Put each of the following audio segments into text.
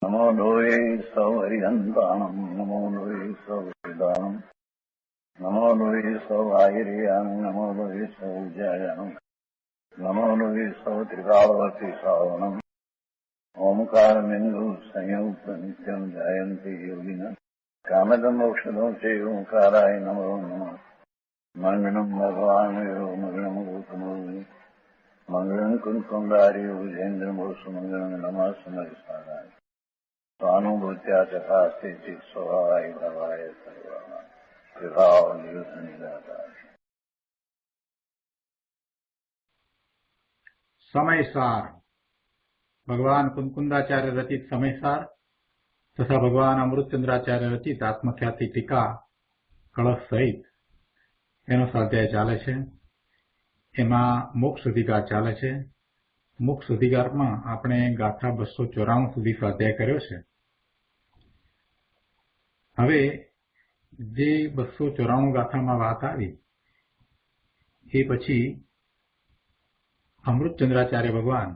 नमो लोये सौहरिहन्ताणम् नमो लोये सौहृदानम् नमो लोये सौभागिर्यानम् नमो लोये सौज्यायानम् नमो लोये सौत्रिकालवर्ति सावनम् ओंकारमिन्दु संयुक्त नित्यम् जायन्ति योगिनः कामदम् औषधम् च ओंकाराय नमो नमः मङ्गलम् भगवान् मङ्गलम् गौतमो मंगलम कुंकुंडारी विजेन्द्रमोसु मंगलम नमः समरिसाराय स्वानुभूत्या चकास्ते चित स्वभावाय भवाय सर्वा विभाव निदाताय। समयसार भगवान कुंकुंदाचार्य रचित समयसार तथा भगवान अमृतचंद्राचार्य रचित आत्मख्याति टीका कलश सहित एनो स्वाध्याय चाले छे। एમાં મોક્ષ અધિકાર ચાલે છે। મોક્ષ અધિકારમાં આપણે ગાથા 294 સુધી સ્વાધ્યાય કર્યો છે। હવે જે 294 ગાથામાં વાત આવી એ પછી અમૃતચંદ્રાચાર્ય ભગવાન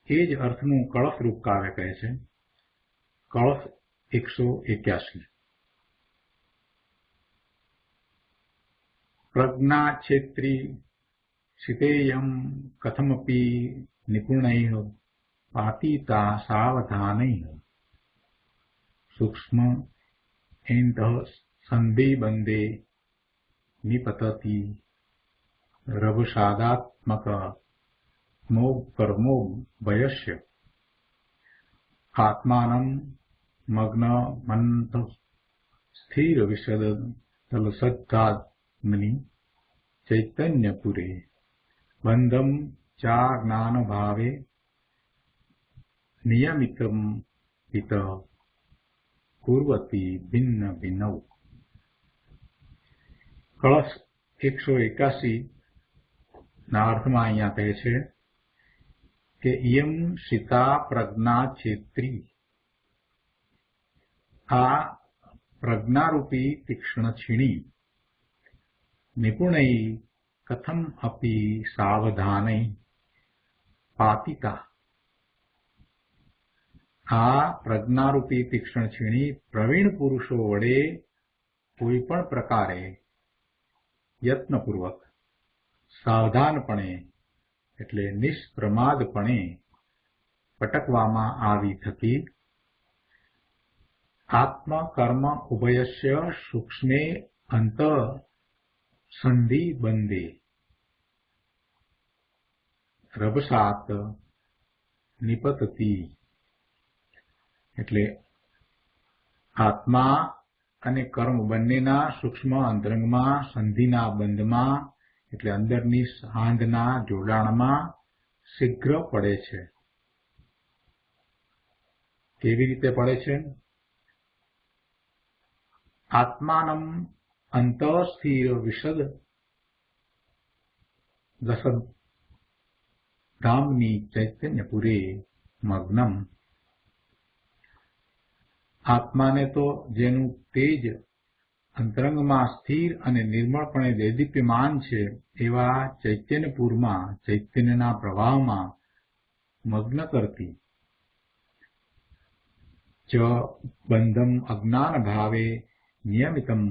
એ જ અર્થનું કળશ રૂપ કાવ્ય કહે છે। કળશ 181 પ્રજ્ઞા ક્ષેત્રી शितेयं कथमपि निपुणैः पातिता सावधानैः सूक्ष्म एन्तः सन्धिबन्धे निपतति रभसादात्मक मोह भयस्य आत्मानं मग्नमन्तः स्थिर विशद तलसद्धात्मनि चैतन्यपुरे बंधम चा ज्ञान भावे नियमितम पित कुर्वती भिन्न भिन्नौ। कलश 181 ना अर्थमां अहींया कहे छे के इयं सीता प्रज्ञा क्षेत्री आ प्रज्ञारूपी तीक्ष्ण छीणी निपुणै कथम अपि सावधानै पातिता। आ प्रज्ञारूपी तीक्ष्ण छीणी प्रवीण पुरुषो वडे कोईपण प्रकारे यत्नपूर्वक सावधानपणे एटले निष्प्रमादपणे पटकवामां आवी थकी आत्म कर्म उभयस्य सूक्ष्मे अंत संधि बंधे रभसात निपतती એટલે આત્મા અને કર્મ બંનેના સૂક્ષ્મ અંતરંગમાં સંધિના બંધમાં એટલે અંદરની સાંધના જોડાણમાં શીઘ્ર પડે છે। કેવી રીતે પડે છે? આત્માનમ अंतस्थिर विशद दशद धामनी चैतन्यपुरे मग्नम। आत्मा ने तो जेनु तेज अंतरंग में स्थिर अने निर्मलपणे देदीप्यमान छे एवा चैतन्यपुर में चैतन्यना प्रवाह में मग्न करती च बंधम अज्ञान भावे नियमितम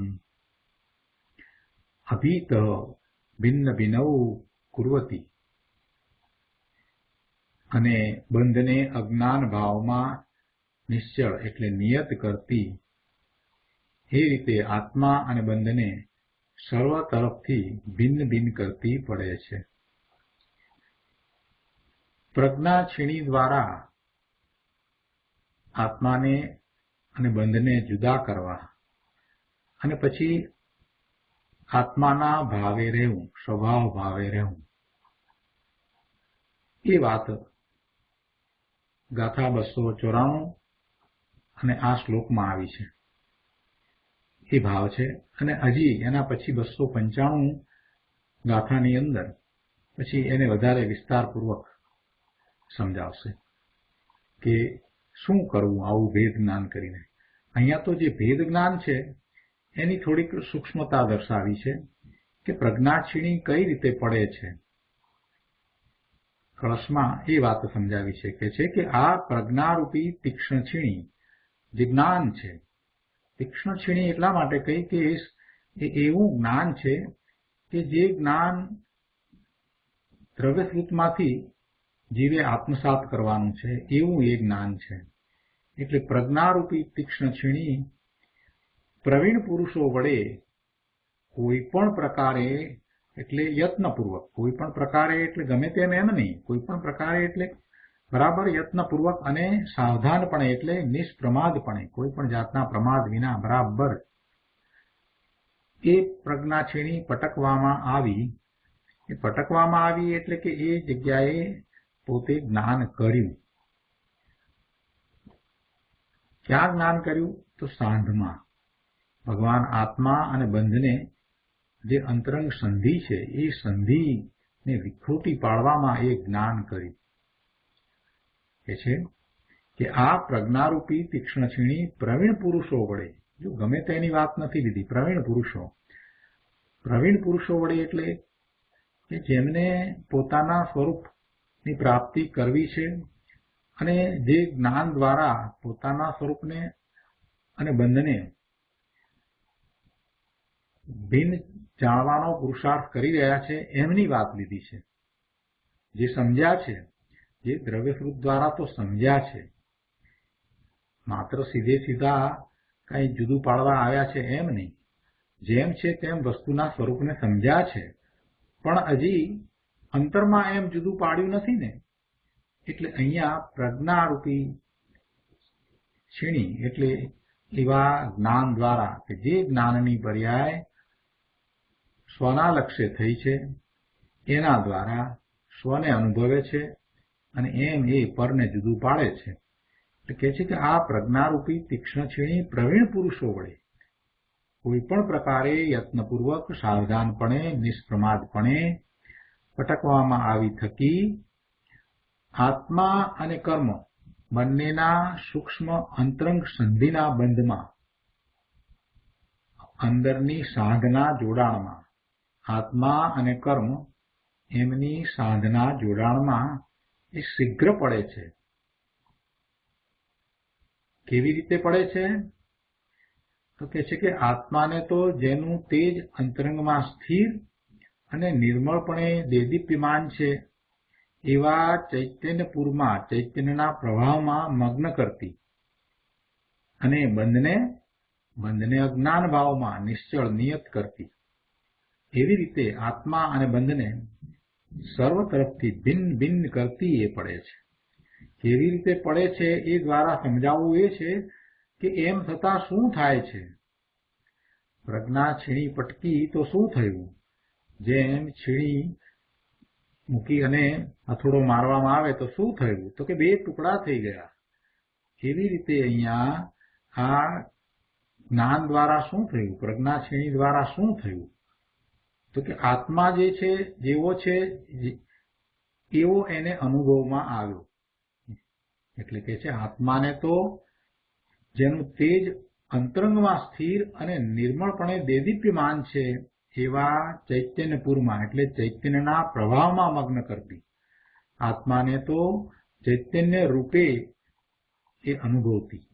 अभीत भिन्न भिन्नौ कुर्वती अने बंधने अज्ञान भावमां निश्चल एटले नियत करती ए रीते आत्मा अने बंधने सर्व तरफथी भिन्न भिन्न करती पड़े छे। प्रज्ञा छीणी द्वारा आत्माने अने बंधने जुदा करवा अने पछी आत्माना भावे रहेवुं स्वभाव भावे रहेवुं ए वात गाथा 294 अने आ श्लोकमां आवी छे। ए भाव छे अने हजी एना पछी 295 गाथानी अंदर पछी एने वधारे विस्तारपूर्वक समजावशे के शुं करवुं आवुं भेद ज्ञान करीने। अहींया तो जे भेद ज्ञान छे एनी थोड़ीक सूक्ष्मता दर्शावी छे के प्रज्ञा छीणी कई रीते पड़े छे કળશમાં એ વાત સમજાવી છે કે આ પ્રજ્ઞારૂપી તીક્ષ્ણ છીણી જે જ્ઞાન છે, તીક્ષ્ણ છીણી એટલા માટે કહી કે એ એવું જ્ઞાન છે કે જે જ્ઞાન દ્રવ્યસ્વરૂપમાંથી જીવે આત્મસાત કરવાનું છે એવું એ જ્ઞાન છે. એટલે પ્રજ્ઞારૂપી તીક્ષ્ણ છીણી પ્રવીણ પુરુષો વડે કોઈ પણ પ્રકારે એટલે યત્નપૂર્વક, કોઈ પણ પ્રકારે એટલે ગમે તેમ એમ નહીં, કોઈ પણ પ્રકારે એટલે બરાબર યત્નપૂર્વક અને સાવધાનપણે એટલે નિષ્પ્રમાદપણે, કોઈ પણ જાતના પ્રમાદ વિના બરાબર એ પ્રજ્ઞા છીણી પટકવામાં આવી. એ પટકવામાં આવી એટલે કે એ જગ્યાએ પોતે જ્ઞાન કર્યું. ક્યાં જ્ઞાન કર્યું? તો સાંધમાં. ભગવાન આત્મા અને બંધને જે અંતરંગ સંધિ છે એ સંધિને વિખૂટી પાડવામાં એ જ્ઞાન કર્યું. કે છે કે આ પ્રજ્ઞારૂપી તીક્ષ્ણ છીણી પ્રવીણ પુરુષો વડે, જો ગમે તેની વાત નથી લીધી, પ્રવીણ પુરુષો વડે એટલે કે જેમને પોતાના સ્વરૂપની પ્રાપ્તિ કરવી છે અને જે જ્ઞાન દ્વારા પોતાના સ્વરૂપને અને બંધને ભિન્ન જાણવાનો પુરુષાર્થ કરી રહ્યા છે એમની વાત લીધી છે. જે સમજ્યા છે, જે દ્રવ્ય સ્વરૂપ દ્વારા તો સમજ્યા છે, માત્ર સીધે સીધા કઈ જુદું પાડવા આવ્યા છે એમ નહીં, જેમ છે તેમ વસ્તુના સ્વરૂપને સમજ્યા છે પણ હજી અંતરમાં એમ જુદું પાડ્યું નથી ને. એટલે અહીંયા પ્રજ્ઞારૂપી છીણી એટલે એવા જ્ઞાન દ્વારા કે જે જ્ઞાનની પર્યાય સ્વના લક્ષ્ય થઈ છે એના દ્વારા સ્વને અનુભવે છે અને એમ એ પરને જુદું પાડે છે. એટલે કહે છે કે આ પ્રજ્ઞારૂપી તીક્ષ્ણ છીણી પ્રવીણ પુરુષો વડે કોઈ પણ પ્રકારે યત્નપૂર્વક સાવધાનપણે નિષ્પ્રમાદપણે પટકવામાં આવી થકી આત્મા અને કર્મ બંનેના સૂક્ષ્મ અંતરંગ સંધિના બંધમાં, અંદરની સાંધના જોડાણમાં, આત્મા અને કર્મ એમની સાંધના જોડાણમાં એ શીઘ્ર પડે છે. કેવી રીતે પડે છે? તો કહે છે કે આત્માને તો જેનું તેજ અંતરંગમાં સ્થિર અને નિર્મળપણે દેદીપ્યમાન છે એવા ચૈતન્યપુરમાં, ચૈતન્યના પ્રવાહમાં મગ્ન કરતી અને બંધને અજ્ઞાન ભાવમાં નિશ્ચળ નિયત કરતી, એવી રીતે આત્મા અને બંધને સર્વ તરફથી ભિન્ન ભિન્ન કરતી એ પડે છે. કેવી રીતે પડે છે એ દ્વારા સમજાવવું એ છે કે એમ થતાં શું થાય છે? પ્રજ્ઞા છીણી પટકી તો શું થયું? જેમ છીણી મૂકી અને હથોડો મારવામાં આવે તો શું થયું? તો કે બે ટુકડા થઈ ગયા. એવી રીતે અહીંયા આ જ્ઞાન દ્વારા શું થયું? પ્રજ્ઞા છીણી દ્વારા શું થયું? તો કે આત્મા જે છે, જેવો છે એવો એને અનુભવમાં આવ્યો. એટલે કે છે આત્માને તો જેનું તેજ અંતરંગમાં સ્થિર અને નિર્મળપણે દેદીપ્યમાન છે એવા ચૈતન્યપુરમાં એટલે ચૈતન્યના પ્રવાહમાં મગ્ન કરતી આત્માને તો ચૈતન્ય રૂપે એ અનુભવતી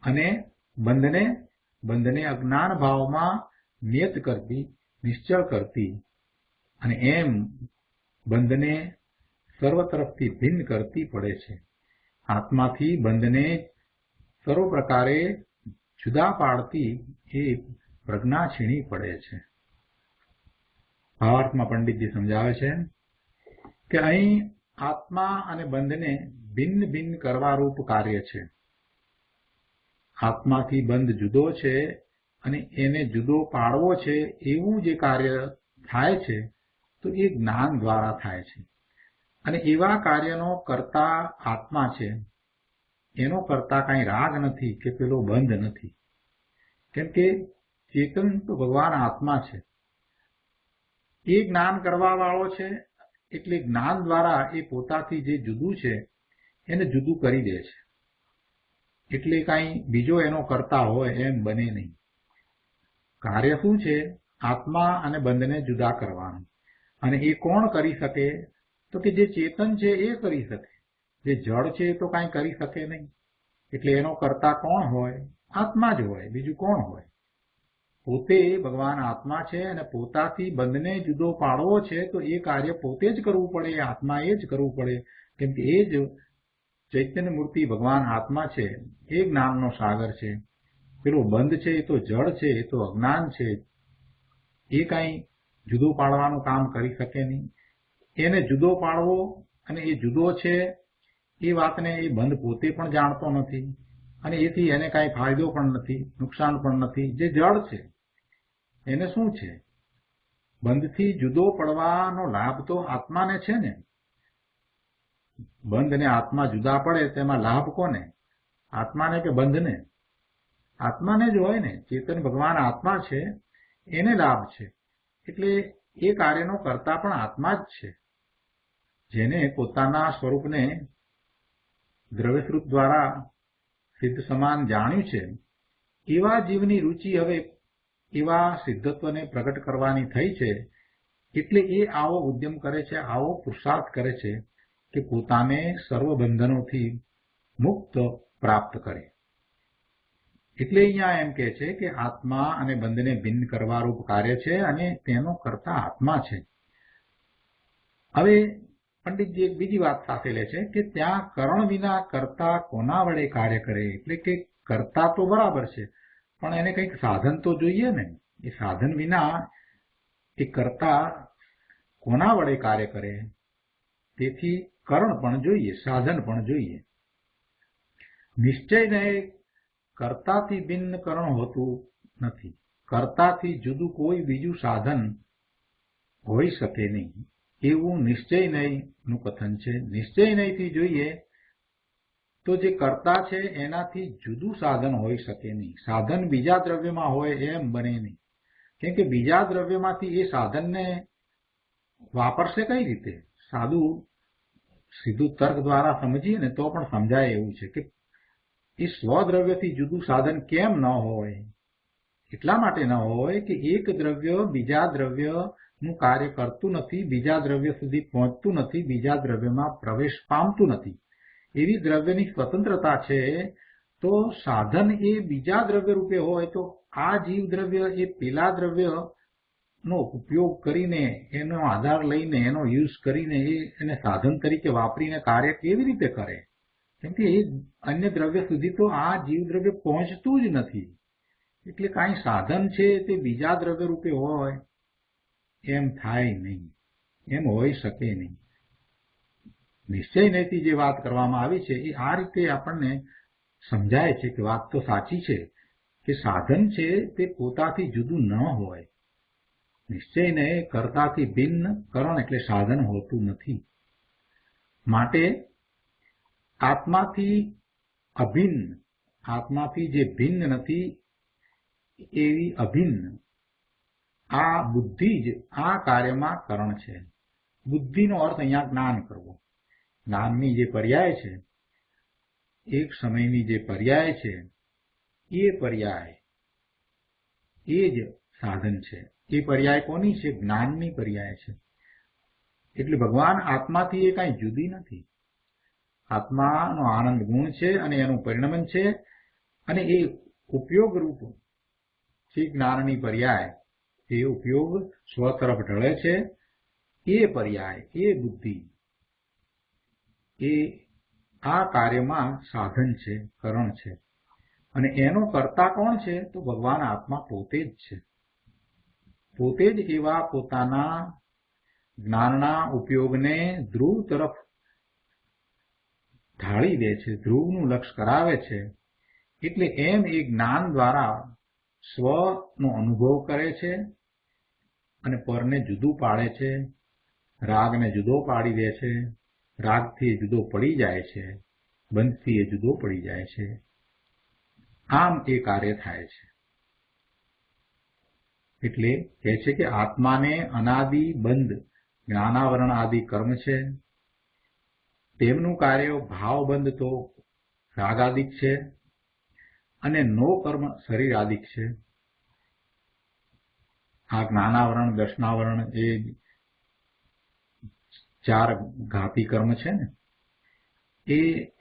અને બંધને અજ્ઞાન ભાવમાં નિયત કરતી, નિશ્ચળ કરતી અને એમ બંધને સર્વ તરફથી ભિન્ન કરતી પડે છે. આત્માથી બંધને સર્વ પ્રકારે જુદા પાડતી એ પ્રજ્ઞા છીણી પડે છે. ભાવાર્થમાં પંડિતજી સમજાવે છે કે અહીં આત્મા અને બંધને ભિન્ન ભિન્ન કરવા રૂપ કાર્ય છે. આત્માથી બંધ જુદો છે અને એને જુદો પાડવો છે એવું જે કાર્ય થાય છે તો એ જ્ઞાન દ્વારા થાય છે. અને એવા કાર્યનો કર્તા આત્મા છે, એનો કર્તા કાંઈ રાગ નથી કે પેલો બંધ નથી. કેમ કે ચેતન તો ભગવાન આત્મા છે, એ જ્ઞાન કરવા વાળો છે એટલે જ્ઞાન દ્વારા એ પોતાથી જે જુદું છે એને જુદું કરી દે છે. એટલે કાંઈ બીજો એનો કર્તા હોય એમ બને નહીં. કાર્ય શું છે? આત્મા અને બંધને જુદા કરવાનું. અને એ કોણ કરી શકે? તો કે જે ચેતન છે એ કરી શકે, જે જળ છે એ તો કાંઈ કરી શકે નહીં. એટલે એનો કર્તા કોણ હોય? આત્મા જ હોય, બીજું કોણ હોય? પોતે ભગવાન આત્મા છે અને પોતાથી બંધને જુદો પાડવો છે તો એ કાર્ય પોતે જ કરવું પડે, આત્માએ જ કરવું પડે. કેમ કે એ જ ચૈતન્ય મૂર્તિ ભગવાન આત્મા છે, એ જ્ઞાનનો સાગર છે. પેલો બંધ છે એ તો જળ છે, એ તો અજ્ઞાન છે, એ કાંઈ જુદો પાડવાનું કામ કરી શકે નહીં. એને જુદો પાડવો અને એ જુદો છે એ વાતને એ બંધ પોતે પણ જાણતો નથી અને એથી એને કાંઈ ફાયદો પણ નથી, નુકસાન પણ નથી. જે જળ છે એને શું છે? બંધથી જુદો પડવાનો લાભ તો આત્માને છે ને. બંધ અને આત્મા જુદા પડે તેમાં લાભ કોને? આત્માને કે બંધને? આત્માને જ હોય ને. ચેતન ભગવાન આત્મા છે, એને લાભ છે. એટલે એ કાર્યનો કર્તા પણ આત્મા જ છે. જેને પોતાના સ્વરૂપને દ્રવ્યસ્વરૂપ દ્વારા સિદ્ધ સમાન જાણ્યું છે, એવા જીવની રુચિ હવે એવા સિદ્ધત્વને પ્રગટ કરવાની થઈ છે. એટલે એ આવો ઉદ્યમ કરે છે, આવો પુરુષાર્થ કરે છે કે પોતાને સર્વ બંધનોથી મુક્ત પ્રાપ્ત કરે. એટલે અહીંયા એમ કહે છે કે આત્મા અને બંધને ભિન્ન કરવારૂપ કાર્ય છે અને તેનો કર્તા આત્મા છે. હવે પંડિતજી એક બીજી વાત સાથે લે છે કે ત્યાં કરણ વિના કર્તા કોના વડે કાર્ય કરે? એટલે કે કર્તા તો બરાબર છે, પણ એને કંઈક સાધન તો જોઈએ ને. એ સાધન વિના એ કર્તા કોના વડે કાર્ય કરે? તેથી કરણ પણ જોઈએ, સાધન પણ જોઈએ. નિશ્ચયને કર્તાથી ભિન્ન કરણ હોતું નથી. કર્તાથી જુદું કોઈ બીજું સાધન હોઈ શકે નહીં, એવું નિશ્ચયનયનું કથન છે. નિશ્ચયનયથી જોઈએ તો જે કર્તા છે એનાથી જુદું સાધન હોઈ શકે નહીં. સાધન બીજા દ્રવ્યમાં હોય એમ બને નહીં. કેમ કે બીજા દ્રવ્યમાંથી એ સાધનને વાપરશે કઈ રીતે? સીધું તર્ક દ્વારા સમજીએ ને તો પણ સમજાય એવું છે કે એ સ્વદ્રવ્યથી જુદું સાધન કેમ ન હોય? એટલા માટે ન હોય કે એક દ્રવ્ય બીજા દ્રવ્યનું કાર્ય કરતું નથી, બીજા દ્રવ્ય સુધી પહોંચતું નથી, બીજા દ્રવ્યમાં પ્રવેશ પામતું નથી. એવી દ્રવ્યની સ્વતંત્રતા છે. તો સાધન એ બીજા દ્રવ્ય રૂપે હોય તો આ જીવ દ્રવ્ય એ પેલા દ્રવ્યનો ઉપયોગ કરીને, એનો આધાર લઈને, એનો યુઝ કરીને એને સાધન તરીકે વાપરીને કાર્ય કેવી રીતે કરે? કેમ કે એ અન્ય દ્રવ્ય સુધી તો આ જીવ દ્રવ્ય પહોંચતું જ નથી. એટલે કાંઈ સાધન છે તે બીજા દ્રવ્ય રૂપે હોય એમ થાય નહીં, એમ હોઈ શકે નહીં. નિશ્ચયનયથી જે વાત કરવામાં આવી છે એ આ રીતે આપણને સમજાય છે કે વાત તો સાચી છે કે સાધન છે તે પોતાથી જુદું ન હોય. નિશ્ચયને કર્તાથી ભિન્ન કરણ એટલે સાધન હોતું નથી. માટે આત્માથી અભિન્ન, આત્માથી જે ભિન્ન નથી એવી અભિન્ન આ બુદ્ધિ જ આ કાર્યમાં કરણ છે. બુદ્ધિનો અર્થ અહીંયા જ્ઞાન કરવો. જ્ઞાનની જે પર્યાય છે, એક સમયની જે પર્યાય છે, એ પર્યાય એ જ સાધન છે. એ પર્યાય કોની છે? જ્ઞાનની પર્યાય છે. એટલે ભગવાન આત્માથી એ કાંઈ જુદી નથી. આત્માનો આનંદ ગુણ છે અને એનું પરિણમન છે અને એ ઉપયોગ રૂપ છે. જ્ઞાનની પર્યાય એ ઉપયોગ સ્વ તરફ ઢળે છે. એ પર્યાય, એ બુદ્ધિ એ આ કાર્યમાં સાધન છે, કરણ છે. અને એનો કર્તા કોણ છે? તો ભગવાન આત્મા પોતે જ છે. પોતે જ એવા પોતાના જ્ઞાનના ઉપયોગને ધ્રુવ તરફ ઢાળી દે છે, ધ્રુવનું લક્ષ કરાવે છે. એટલે એમ એ જ્ઞાન દ્વારા સ્વનો અનુભવ કરે છે અને પરને જુદું પાડે છે, રાગને જુદો પાડી દે છે, રાગથી એ જુદો પડી જાય છે, બંધથી એ જુદો પડી જાય છે. આમ એ કાર્ય થાય છે. એટલે કહે છે કે આત્માને અનાદિ બંધ જ્ઞાનાવરણ આદિ કર્મ છે. તેમનું કાર્ય ભાવબંધ તો રાગાદિક છે અને નો કર્મ શરીરાદિક છે. આ જ્ઞાનાવરણ, દર્શનાવરણ એ ચાર ઘાતી કર્મ છે ને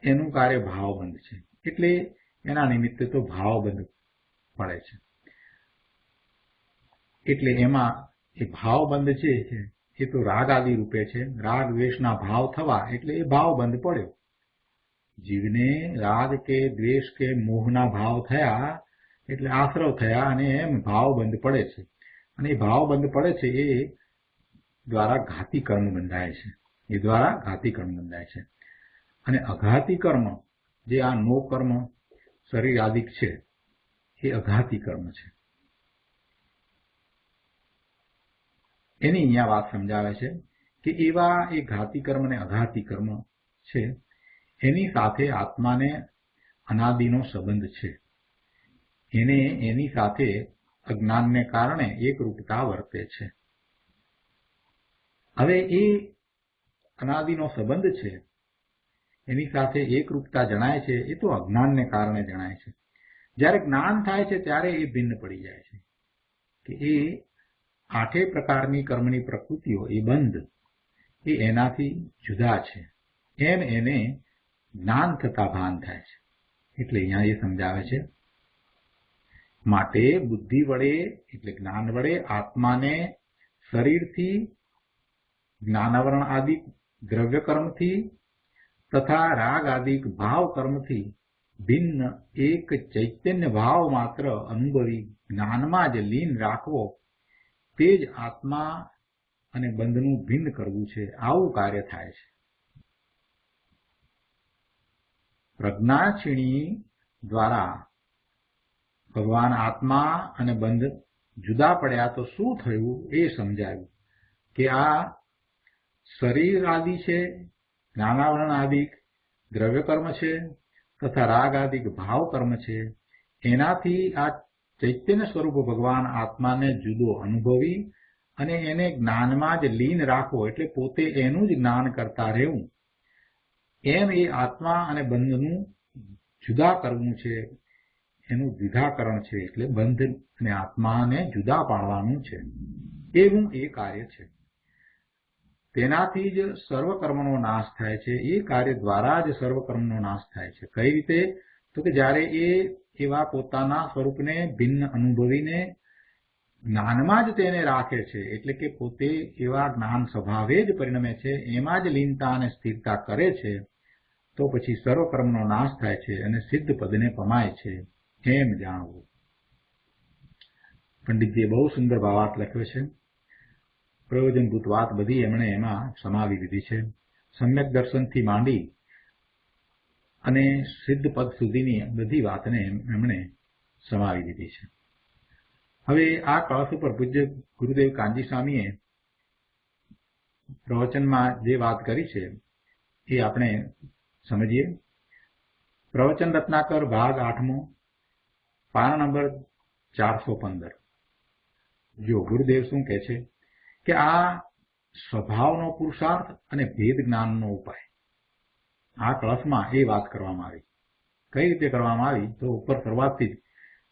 એનું કાર્ય ભાવબંધ છે, એટલે એના નિમિત્તે તો ભાવબંધ પડે છે. એટલે એમાં એ ભાવબંધ છે એ તો રાગ આદિ રૂપે છે. રાગ દ્વેષના ભાવ થવા એટલે એ ભાવબંધ પડ્યો. જીવને રાગ કે દ્વેષ કે મોહના ભાવ થયા એટલે આશ્રવ થયા અને એમ ભાવબંધ પડે છે. અને એ ભાવબંધ પડે છે એ દ્વારા ઘાતી કર્મ બંધાય છે. એ દ્વારા ઘાતી કર્મ બંધાય છે. અને અઘાતી કર્મ જે આ નો કર્મ શરીર આદિક છે એ અઘાતી કર્મ છે. એની અહીંયા વાત સમજાવે છે કે એવા એ ઘાતી કર્મ અને અઘાતી કર્મ છે એની સાથે આત્માને અનાદિનો સંબંધ છે. એને એની સાથે અજ્ઞાનને કારણે એકરૂપતા વર્તે છે. હવે એ અનાદિનો સંબંધ છે એની સાથે એકરૂપતા જણાય છે એ તો અજ્ઞાનને કારણે જણાય છે. જ્યારે જ્ઞાન થાય છે ત્યારે એ ભિન્ન પડી જાય છે કે એ આઠે પ્રકારની કર્મની પ્રકૃતિઓ એ બંધ એ એનાથી જુદા છે એમ એને જ્ઞાન થતા ભાન થાય છે. એટલે અહીંયા એ સમજાવે છે માટે બુદ્ધિ વડે એટલે જ્ઞાન વડે આત્માને શરીરથી જ્ઞાનાવરણ આદિ દ્રવ્ય કર્મથી તથા રાગ આદિ ભાવ કર્મથી ભિન્ન એક ચૈતન્ય ભાવ માત્ર અનુભવી જ્ઞાનમાં જ લીન રાખવો તે જ આત્મા અને બંધનું ભિન્ન કરવું છે. આવું કાર્ય થાય છે. પ્રજ્ઞાક્ષિણી દ્વારા ભગવાન આત્મા અને બંધ જુદા પડ્યા તો શું થયું એ સમજાવ્યું કે આ શરીર આદિ છે, જ્ઞાનાવરણ આદિ દ્રવ્ય કર્મ છે તથા રાગ આદિ ભાવ કર્મ છે. એનાથી આ ચૈતન્ય સ્વરૂપ ભગવાન આત્માને જુદો અનુભવી અને એને જ્ઞાનમાં જ લીન રાખવો એટલે પોતે એનું જ જ્ઞાન કરતા રહેવું એમ એ આત્મા અને બંધનું જુદા કરવું છે. એનું દ્વિધાકરણ છે એટલે બંધ અને આત્માને જુદા પાડવાનું છે. એવું એ કાર્ય છે. તેનાથી જ સર્વકર્મનો નાશ થાય છે. એ કાર્ય દ્વારા જ સર્વકર્મનો નાશ થાય છે. કઈ રીતે? તો કે જ્યારે એ એવા પોતાના સ્વરૂપને ભિન્ન અનુભવીને જ્ઞાનમાં જ તેને રાખે છે એટલે કે પોતે એવા જ્ઞાન સ્વભાવે જ પરિણમે છે એમાં જ લીનતા અને સ્થિરતા કરે છે તો પછી સર્વકર્મનો નાશ થાય છે અને સિદ્ધ પદને પમાય છે એમ જાણવું. પંડિતજીએ બહુ સુંદર ભાવાર્થ લખ્યો છે. પ્રયોજનભૂત વાત બધી એમણે એમાં સમાવી દીધી છે. સમ્યક દર્શનથી માંડી અને સિદ્ધ પદ સુધીની બધી વાતને એમણે સમાવી દીધી છે. હવે આ કળશ ઉપર પૂજ્ય ગુરુદેવ કાનજી સ્વામીએ પ્રવચનમાં જે વાત કરી છે એ આપણે સમજીએ. પ્રવચન રત્નાકર ભાગ 8મો પાના નંબર 415. જો ગુરુદેવ શું કહે છે કે આ સ્વભાવનો પુરુષાર્થ અને ભેદ જ્ઞાનનો ઉપાય આ કળશમાં એ વાત કરવામાં આવી. કઈ રીતે કરવામાં આવી? તો ઉપર શરૂઆતથી જ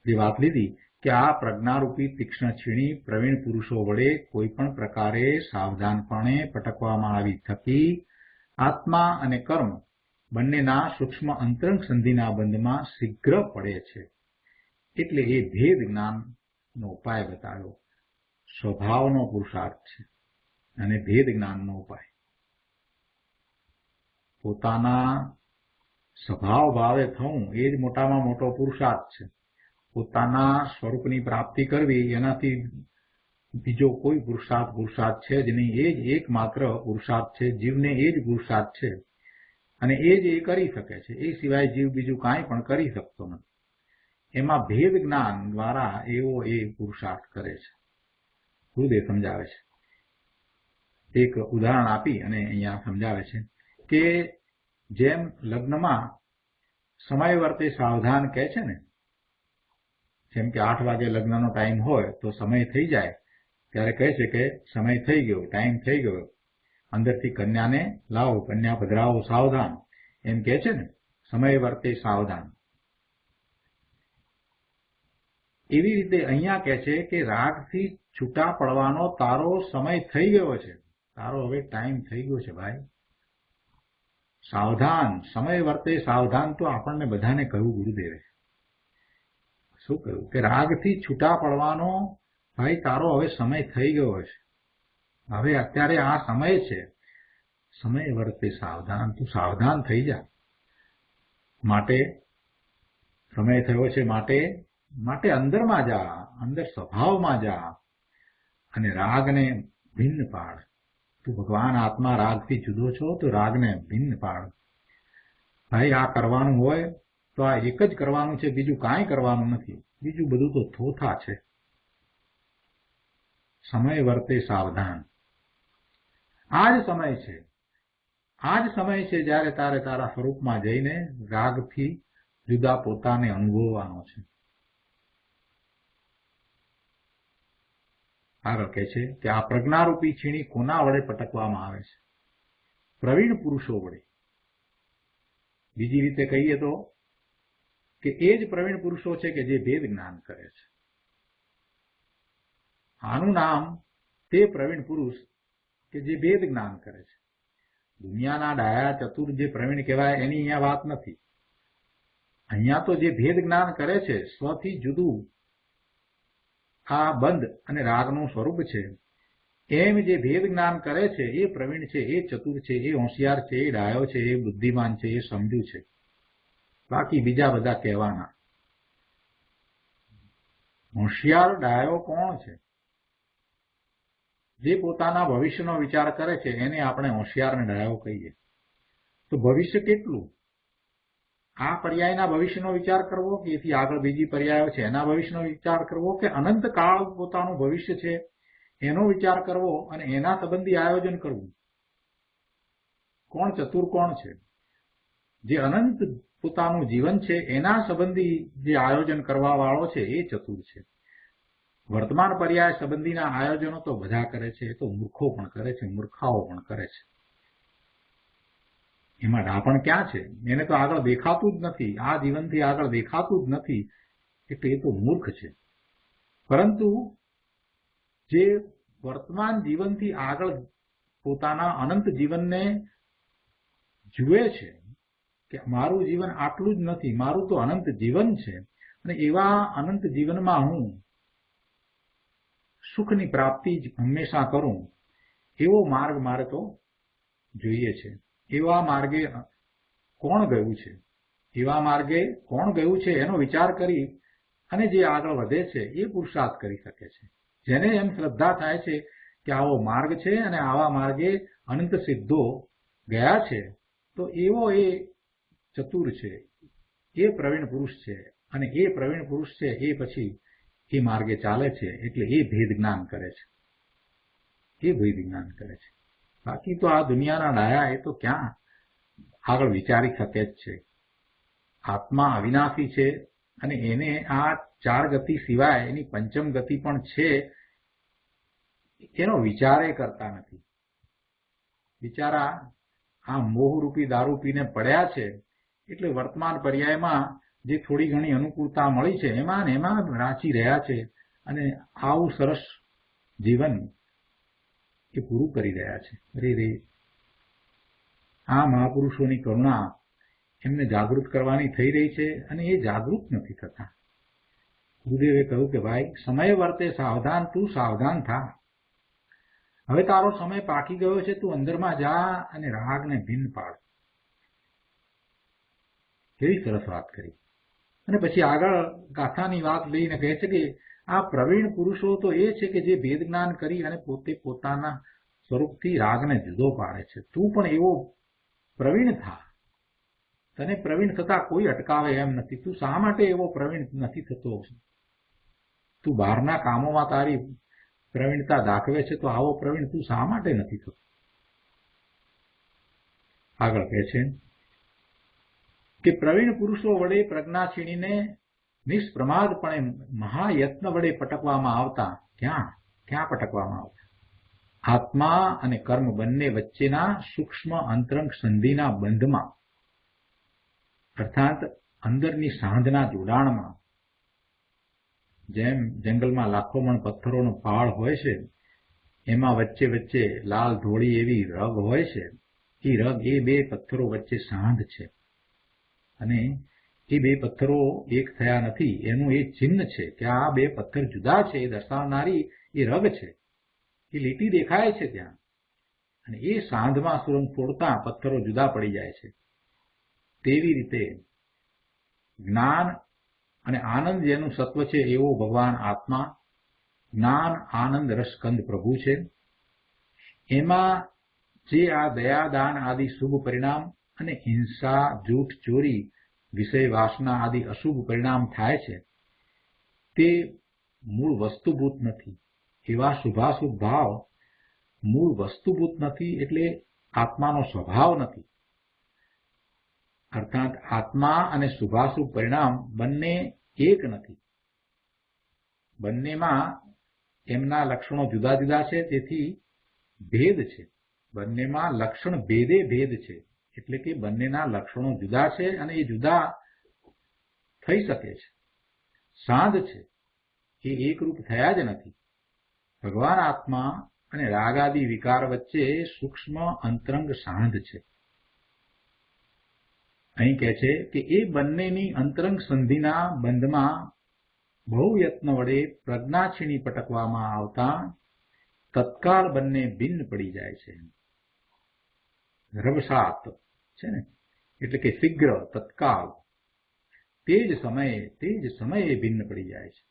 જે વાત લીધી કે આ પ્રજ્ઞારૂપી તીક્ષ્ણ છીણી પ્રવીણ પુરુષો વડે કોઈ પણ પ્રકારે સાવધાનપણે પટકવામાં આવી થકી આત્મા અને કર્મ બંનેના સૂક્ષ્મ અંતરંગ સંધિના બંધમાં શીઘ્ર પડે છે. એટલે એ ભેદ જ્ઞાનનો ઉપાય બતાવ્યો. સ્વભાવનો પુરુષાર્થ છે અને ભેદ જ્ઞાનનો ઉપાય. પોતાના સ્વભાવ ભાવે થવું એ જ મોટામાં મોટો પુરુષાર્થ છે. પોતાના સ્વરૂપની પ્રાપ્તિ કરવી એનાથી બીજો કોઈ પુરુષાર્થ છે જ નહીં. એ જ એકમાત્ર પુરુષાર્થ છે. જીવને એ જ પુરુષાર્થ છે અને એ જ એ કરી શકે છે. એ સિવાય જીવ બીજું કાંઈ પણ કરી શકતો નથી. એમાં ભેદ જ્ઞાન દ્વારા એવો એ પુરુષાર્થ કરે છે. ગુરુદેવ સમજાવે છે. એક ઉદાહરણ આપી અને અહીંયા સમજાવે છે કે જેમ લગ્નમાં સમય વર્તે સાવધાન કહે છે ને, જેમ કે 8 વાગે લગ્નનો ટાઈમ હોય તો સમય થઈ જાય ત્યારે કહે છે કે સમય થઈ ગયો, ટાઈમ થઈ ગયો, અંદરથી કન્યાને લાવો, કન્યા પધરાવો સાવધાન, એમ કહે છે ને, સમય વર્તે સાવધાન. એવી રીતે અહીંયા કહે છે કે રાગથી છૂટા પડવાનો તારો સમય થઈ ગયો છે. તારો હવે ટાઈમ થઈ ગયો છે ભાઈ. સાવધાન, સમય વર્તે સાવધાન તો આપણને બધાને કહ્યું ગુરુદેવે. શું કહ્યું કે રાગથી છૂટા પડવાનો ભાઈ તારો હવે સમય થઈ ગયો છે. હવે અત્યારે આ સમય છે. સમય વર્તે સાવધાન, તું સાવધાન થઈ જા. માટે સમય થયો છે માટે અંદરમાં જા, અંદર સ્વભાવમાં જા અને રાગને ભિન્ન પાડ. તું ભગવાન આત્મા રાગથી જુદો છો તો રાગને ભિન્ન પાડ. ભાઈ આ કરવાનું હોય તો આ એક જ કરવાનું છે, બીજું કાંઈ કરવાનું નથી. બીજું બધું તો થોથા છે. સમય વર્તે સાવધાન. આ જ સમય છે, આ જ સમય છે જ્યારે તારે તારા સ્વરૂપમાં જઈને રાગથી જુદા પોતાને અનુભવવાનો છે. આગળ કહે છે કે આ પ્રજ્ઞારૂપી છીણી કોના વડે પટકવામાં આવે છે? પ્રવીણ પુરુષો વડે. બીજી રીતે કહીએ તો કે એ જ પ્રવીણ પુરુષો છે કે જે ભેદ જ્ઞાન કરે છે. આનું નામ તે પ્રવીણ પુરુષ કે જે ભેદ જ્ઞાન કરે છે. દુનિયાના ડાયા ચતુર જે પ્રવીણ કહેવાય એની અહીંયા વાત નથી. અહીંયા તો જે ભેદ જ્ઞાન કરે છે, સ્વથી જુદું આ બંધ અને રાગનું સ્વરૂપ છે, એમ જે ભેદ જ્ઞાન કરે છે એ પ્રવીણ છે, એ ચતુર છે, એ હોશિયાર છે, એ ડાયો છે, એ બુદ્ધિમાન છે, એ સમજુ છે. બાકી બીજા બધા કહેવાના. હોશિયાર ડાયો કોણ છે? જે પોતાના ભવિષ્યનો વિચાર કરે છે એને આપણે હોશિયાર અને ડાયો કહીએ. તો ભવિષ્ય કેટલું? આ પર્યાયના ભવિષ્યનો વિચાર કરવો કે એથી આગળ બીજી પર્યાયો છે એના ભવિષ્યનો વિચાર કરવો કે અનંત કાળ પોતાનું ભવિષ્ય છે એનો વિચાર કરવો અને એના સંબંધી આયોજન કરવું. કોણ ચતુર કોણ છે? જે અનંત પોતાનું જીવન છે એના સંબંધી જે આયોજન કરવા વાળો છે એ ચતુર છે. વર્તમાન પર્યાય સંબંધીના આયોજનો તો બધા કરે છે, એ તો મૂર્ખો પણ કરે છે, મૂર્ખાઓ પણ કરે છે. એમાં ડાપણ ક્યાં છે? એને તો આગળ દેખાતું જ નથી, આ જીવનથી આગળ દેખાતું જ નથી, એટલે એ તો મૂર્ખ છે. પરંતુ જે વર્તમાન જીવનથી આગળ પોતાના અનંત જીવનને જુએ છે કે મારું જીવન આટલું જ નથી, મારું તો અનંત જીવન છે અને એવા અનંત જીવનમાં હું સુખની પ્રાપ્તિ જ હંમેશા કરું, એવો માર્ગ મારે તો જોઈએ છે. એવા માર્ગે કોણ ગયું છે, એવા માર્ગે કોણ ગયું છે એનો વિચાર કરી અને જે આગળ વધે છે એ પુરુષાર્થ કરી શકે છે. જેને એમ શ્રદ્ધા થાય છે કે આવો માર્ગ છે અને આવા માર્ગે અનંત સિદ્ધો ગયા છે, તો એવો એ ચતુર છે, એ પ્રવીણ પુરુષ છે. અને એ પ્રવીણ પુરુષ છે એ પછી એ માર્ગે ચાલે છે, એટલે એ ભેદ જ્ઞાન કરે છે, એ ભેદ જ્ઞાન કરે છે. બાકી તો આ દુનિયાના ડાયા એ તો ક્યાં આગળ વિચારી શકે જ છે. આત્મા અવિનાશી છે અને એને આ ચાર ગતિ સિવાય એની પંચમ ગતિ પણ છે એનો વિચાર એ કરતા નથી. બિચારા આ મોહરૂપી દારૂ પીને પડ્યા છે એટલે વર્તમાન પર્યાયમાં જે થોડી ઘણી અનુકૂળતા મળી છે એમાં ને એમાં રાચી રહ્યા છે અને આવું સરસ જીવન એ પૂરું કરી રહ્યા છે. અરે રે, આ મહાપુરુષોની કરુણા એમને જાગૃત કરવાની થઈ રહી છે અને એ જાગૃત નથી થતા. ગુરુદેવે કહ્યું કે ભાઈ સમય વર્તે સાવધાન, તું સાવધાન થા. હવે તારો સમય પાકી ગયો છે, તું અંદરમાં જા અને રાગને ભિન્ન પાડ. કેવી સરસ વાત કરી. અને પછી આગળ ગાથાની વાત લઈને કહે છે કે આ પ્રવીણ પુરુષો તો એ છે કે જે ભેદ જ્ઞાન કરી અને પોતે પોતાના સ્વરૂપથી રાગને જુદો પાડે છે. તું પણ એવો પ્રવીણ થા. તને પ્રવીણ થતા કોઈ અટકાવે એમ નથી. તું શા માટે એવો પ્રવીણ નથી થતો? તું બહારના કામોમાં તારી પ્રવીણતા દાખવે છે તો આવો પ્રવીણ તું શા માટે નથી થતો? આગળ કહે છે કે પ્રવીણ પુરુષો વડે પ્રજ્ઞા છીણીને નિષ્પ્રમાદપણે મહાયત્ન વડે પટકવામાં આવતા. ક્યાં પટકવામાં આવતા? આત્મા અને કર્મ બંને વચ્ચેના સૂક્ષ્મ અંતરંગ સંધિના બંધમાં, અર્થાત અંદરની સાંધના જોડાણમાં. જેમ જંગલમાં લાખો મણ પથ્થરોનો પહાડ હોય છે એમાં વચ્ચે વચ્ચે લાલ ધોળી એવી રગ હોય છે. એ રગ એ બે પથ્થરો વચ્ચે સાંધ છે અને એ બે પથ્થરો એક થયા નથી એનું એ ચિહ્ન છે કે આ બે પથ્થર જુદા છે એ દર્શાવનારી એ રગ છે. એ લીટી દેખાય છે ત્યાં અને એ સાંધમાં સુરંગ ફોડતા પથ્થરો જુદા પડી જાય છે. તેવી રીતે જ્ઞાન અને આનંદ જેનું સત્વ છે એવો ભગવાન આત્મા, જ્ઞાન આનંદ રસકંદ પ્રભુ છે. એમાં જે આ દયા દાન આદિ શુભ પરિણામ અને હિંસા જૂઠ ચોરી વિષય વાસના આદિ અશુભ પરિણામ થાય છે તે મૂળ વસ્તુભૂત નથી. એવા શુભાશુભ ભાવ મૂળ વસ્તુભૂત નથી એટલે આત્માનો સ્વભાવ નથી. અર્થાત આત્મા અને શુભાશુભ પરિણામ બંને એક નથી. બંનેમાં એમના લક્ષણો જુદા જુદા છે, તેથી ભેદ છે. બંનેમાં લક્ષણ ભેદે ભેદ છે એટલે કે બંનેના લક્ષણો જુદા છે અને એ જુદા થઈ શકે છે. સાંધ છે એ એકરૂપ થયા જ નથી. ભગવાન આત્મા અને રાગાદી વિકાર વચ્ચે સૂક્ષ્મ અંતરંગ સાંધ છે. અહીં કહે છે કે એ બંનેની અંતરંગ સંધિના બંધમાં બહુ યત્ન વડે પ્રજ્ઞાક્ષીણી પટકવામાં આવતા તત્કાળ બંને ભિન્ન પડી જાય છે. રવસાત છે ને એટલે કે શીઘ્ર તત્કાળ તે જ સમયે ભિન્ન પડી જાય છે.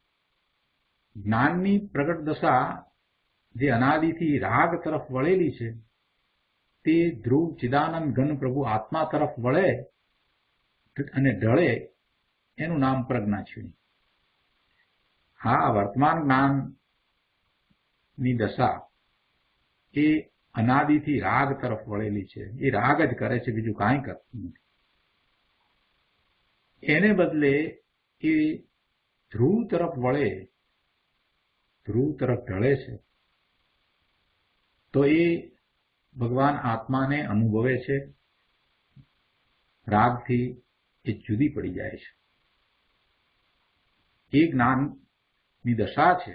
જ્ઞાનની પ્રગટ દશા જે અનાદિથી રાગ તરફ વળેલી છે તે ધ્રુવ ચિદાનંદ ઘન પ્રભુ આત્મા તરફ વળે અને ઢળે એનું નામ પ્રજ્ઞાક્ષીણી. હા, વર્તમાન જ્ઞાનની દશા એ અનાદિથી રાગ તરફ વળેલી છે. એ રાગ જ કરે છે, બીજું કાંઈ કરતું નથી. એને બદલે એ ધ્રુવ તરફ વળે, ધ્રુવ તરફ ઢળે છે તો એ ભગવાન આત્માને અનુભવે છે. રાગથી એ જુદી પડી જાય છે. એ જ્ઞાનની દશા છે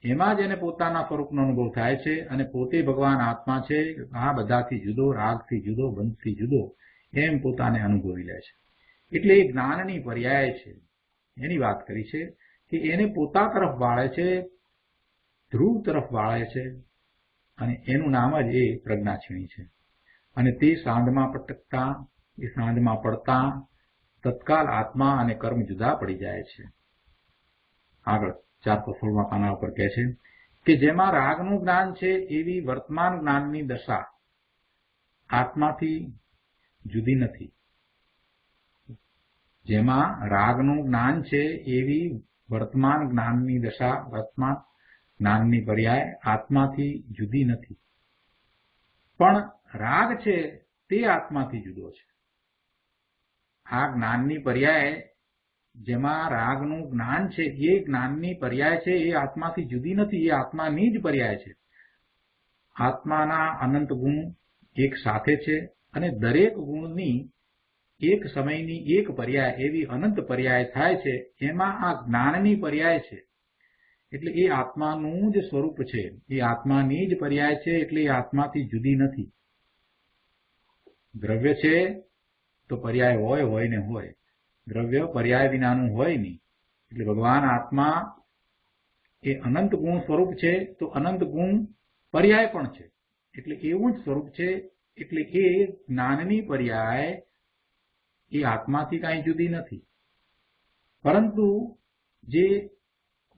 એમાં જેને પોતાના સ્વરૂપનો અનુભવ થાય છે અને પોતે ભગવાન આત્મા છે, આ બધાથી જુદો, રાગથી જુદો, બંધથી જુદો એમ પોતાને અનુભવી લે છે. એટલે એ જ્ઞાનની પર્યાય છે એની વાત કરી છે કે એને પોતા તરફ વાળે છે, ધ્રુવ તરફ વાળે છે અને એનું નામ જ એ પ્રજ્ઞાક્ષીણી છે. અને તે સાંધમાં પટકતા, એ સાંધમાં પડતા તત્કાલ આત્મા અને કર્મ જુદા પડી જાય છે. આગળ 416 પાના ઉપર કહે છે કે જેમાં રાગનું જ્ઞાન છે એવી વર્તમાન જ્ઞાનની દશા આત્માથી જુદી નથી. જેમાં રાગનું જ્ઞાન છે એવી વર્તમાન જ્ઞાનની દશા, વર્તમાન જ્ઞાનની પર્યાય આત્માથી જુદી નથી. પણ રાગ છે તે આત્માથી જુદો છે. આ જ્ઞાનની પર્યાય જેમાં રાગનું જ્ઞાન છે એ જ્ઞાનની પર્યાય છે એ આત્માથી જુદી નથી. એ આત્માની જ પર્યાય છે. આત્માના અનંત ગુણ એક સાથે છે અને દરેક ગુણની એક સમયની એક પર્યાય એવી અનંત પર્યાય થાય છે. એમાં આ જ્ઞાનની પર્યાય છે એટલે એ આત્માનું જ સ્વરૂપ છે. એ આત્માની જ પર્યાય છે એટલે એ આત્માથી જુદી નથી. દ્રવ્ય છે તો પર્યાય હોય ને હોય. દ્રવ્ય પર્યાય વિનાનું હોય નહીં. એટલે ભગવાન આત્મા એ અનંત ગુણ સ્વરૂપ છે તો અનંત ગુણ પર્યાય પણ છે. એટલે એવું જ સ્વરૂપ છે. એટલે એ જ્ઞાનની પર્યાય એ આત્માથી કાંઈ જુદી નથી. પરંતુ જે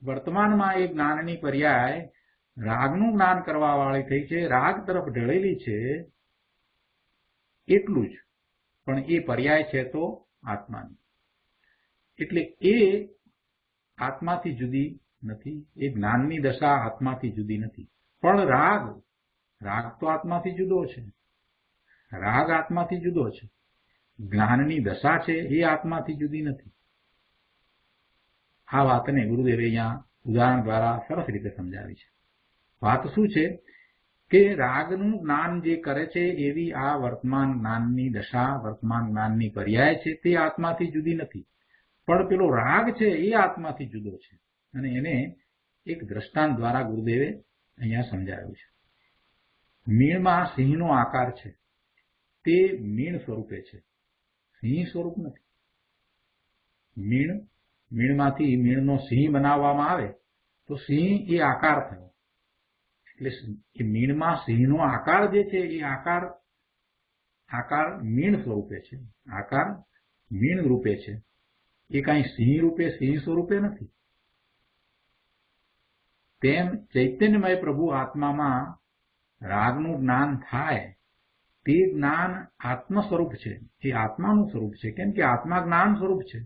વર્તમાનમાં એ જ્ઞાનની પર્યાય રાગનું જ્ઞાન કરવા વાળી થઈ છે, રાગ તરફ ઢળેલી છે એટલું જ. પણ એ પર્યાય છે તો આત્માની. એટલે એ આત્માથી જુદી નથી. એ જ્ઞાનની દશા આત્માથી જુદી નથી. પણ રાગ તો આત્માથી જુદો છે. રાગ આત્માથી જુદો છે. જ્ઞાનની દશા છે એ આત્માથી જુદી નથી. આ વાતને ગુરુદેવે અહીંયા ઉદાહરણ દ્વારા સરસ રીતે સમજાવી છે. વાત શું છે કે રાગનું જ્ઞાન જે કરે છે એવી આ વર્તમાન જ્ઞાનની દશા, વર્તમાન જ્ઞાનની પર્યાય છે તે આત્માથી જુદી નથી. પણ પેલો રાગ છે એ આત્માથી જુદો છે અને એને એક દ્રષ્ટાંત દ્વારા ગુરુદેવે અહીંયા સમજાવ્યું છે. મીણમાં સિંહનો આકાર છે તે મીણ સ્વરૂપે છે, સિંહ સ્વરૂપ નથી. મીણમાંથી મીણનો સિંહ બનાવવામાં આવે તો સિંહ એ આકાર થયો. એટલે એ મીણમાં સિંહનો આકાર જે છે એ આકાર મીણ સ્વરૂપે છે, આકાર મીણ રૂપે છે. એ કાંઈ સિંહ રૂપે સિંહ સ્વરૂપે નથી. તેમ ચૈતન્યમય પ્રભુ આત્મામાં રાગનું જ્ઞાન થાય તે જ્ઞાન આત્મ સ્વરૂપ છે, એ આત્માનું સ્વરૂપ છે. કેમ કે આત્મા જ્ઞાન સ્વરૂપ છે,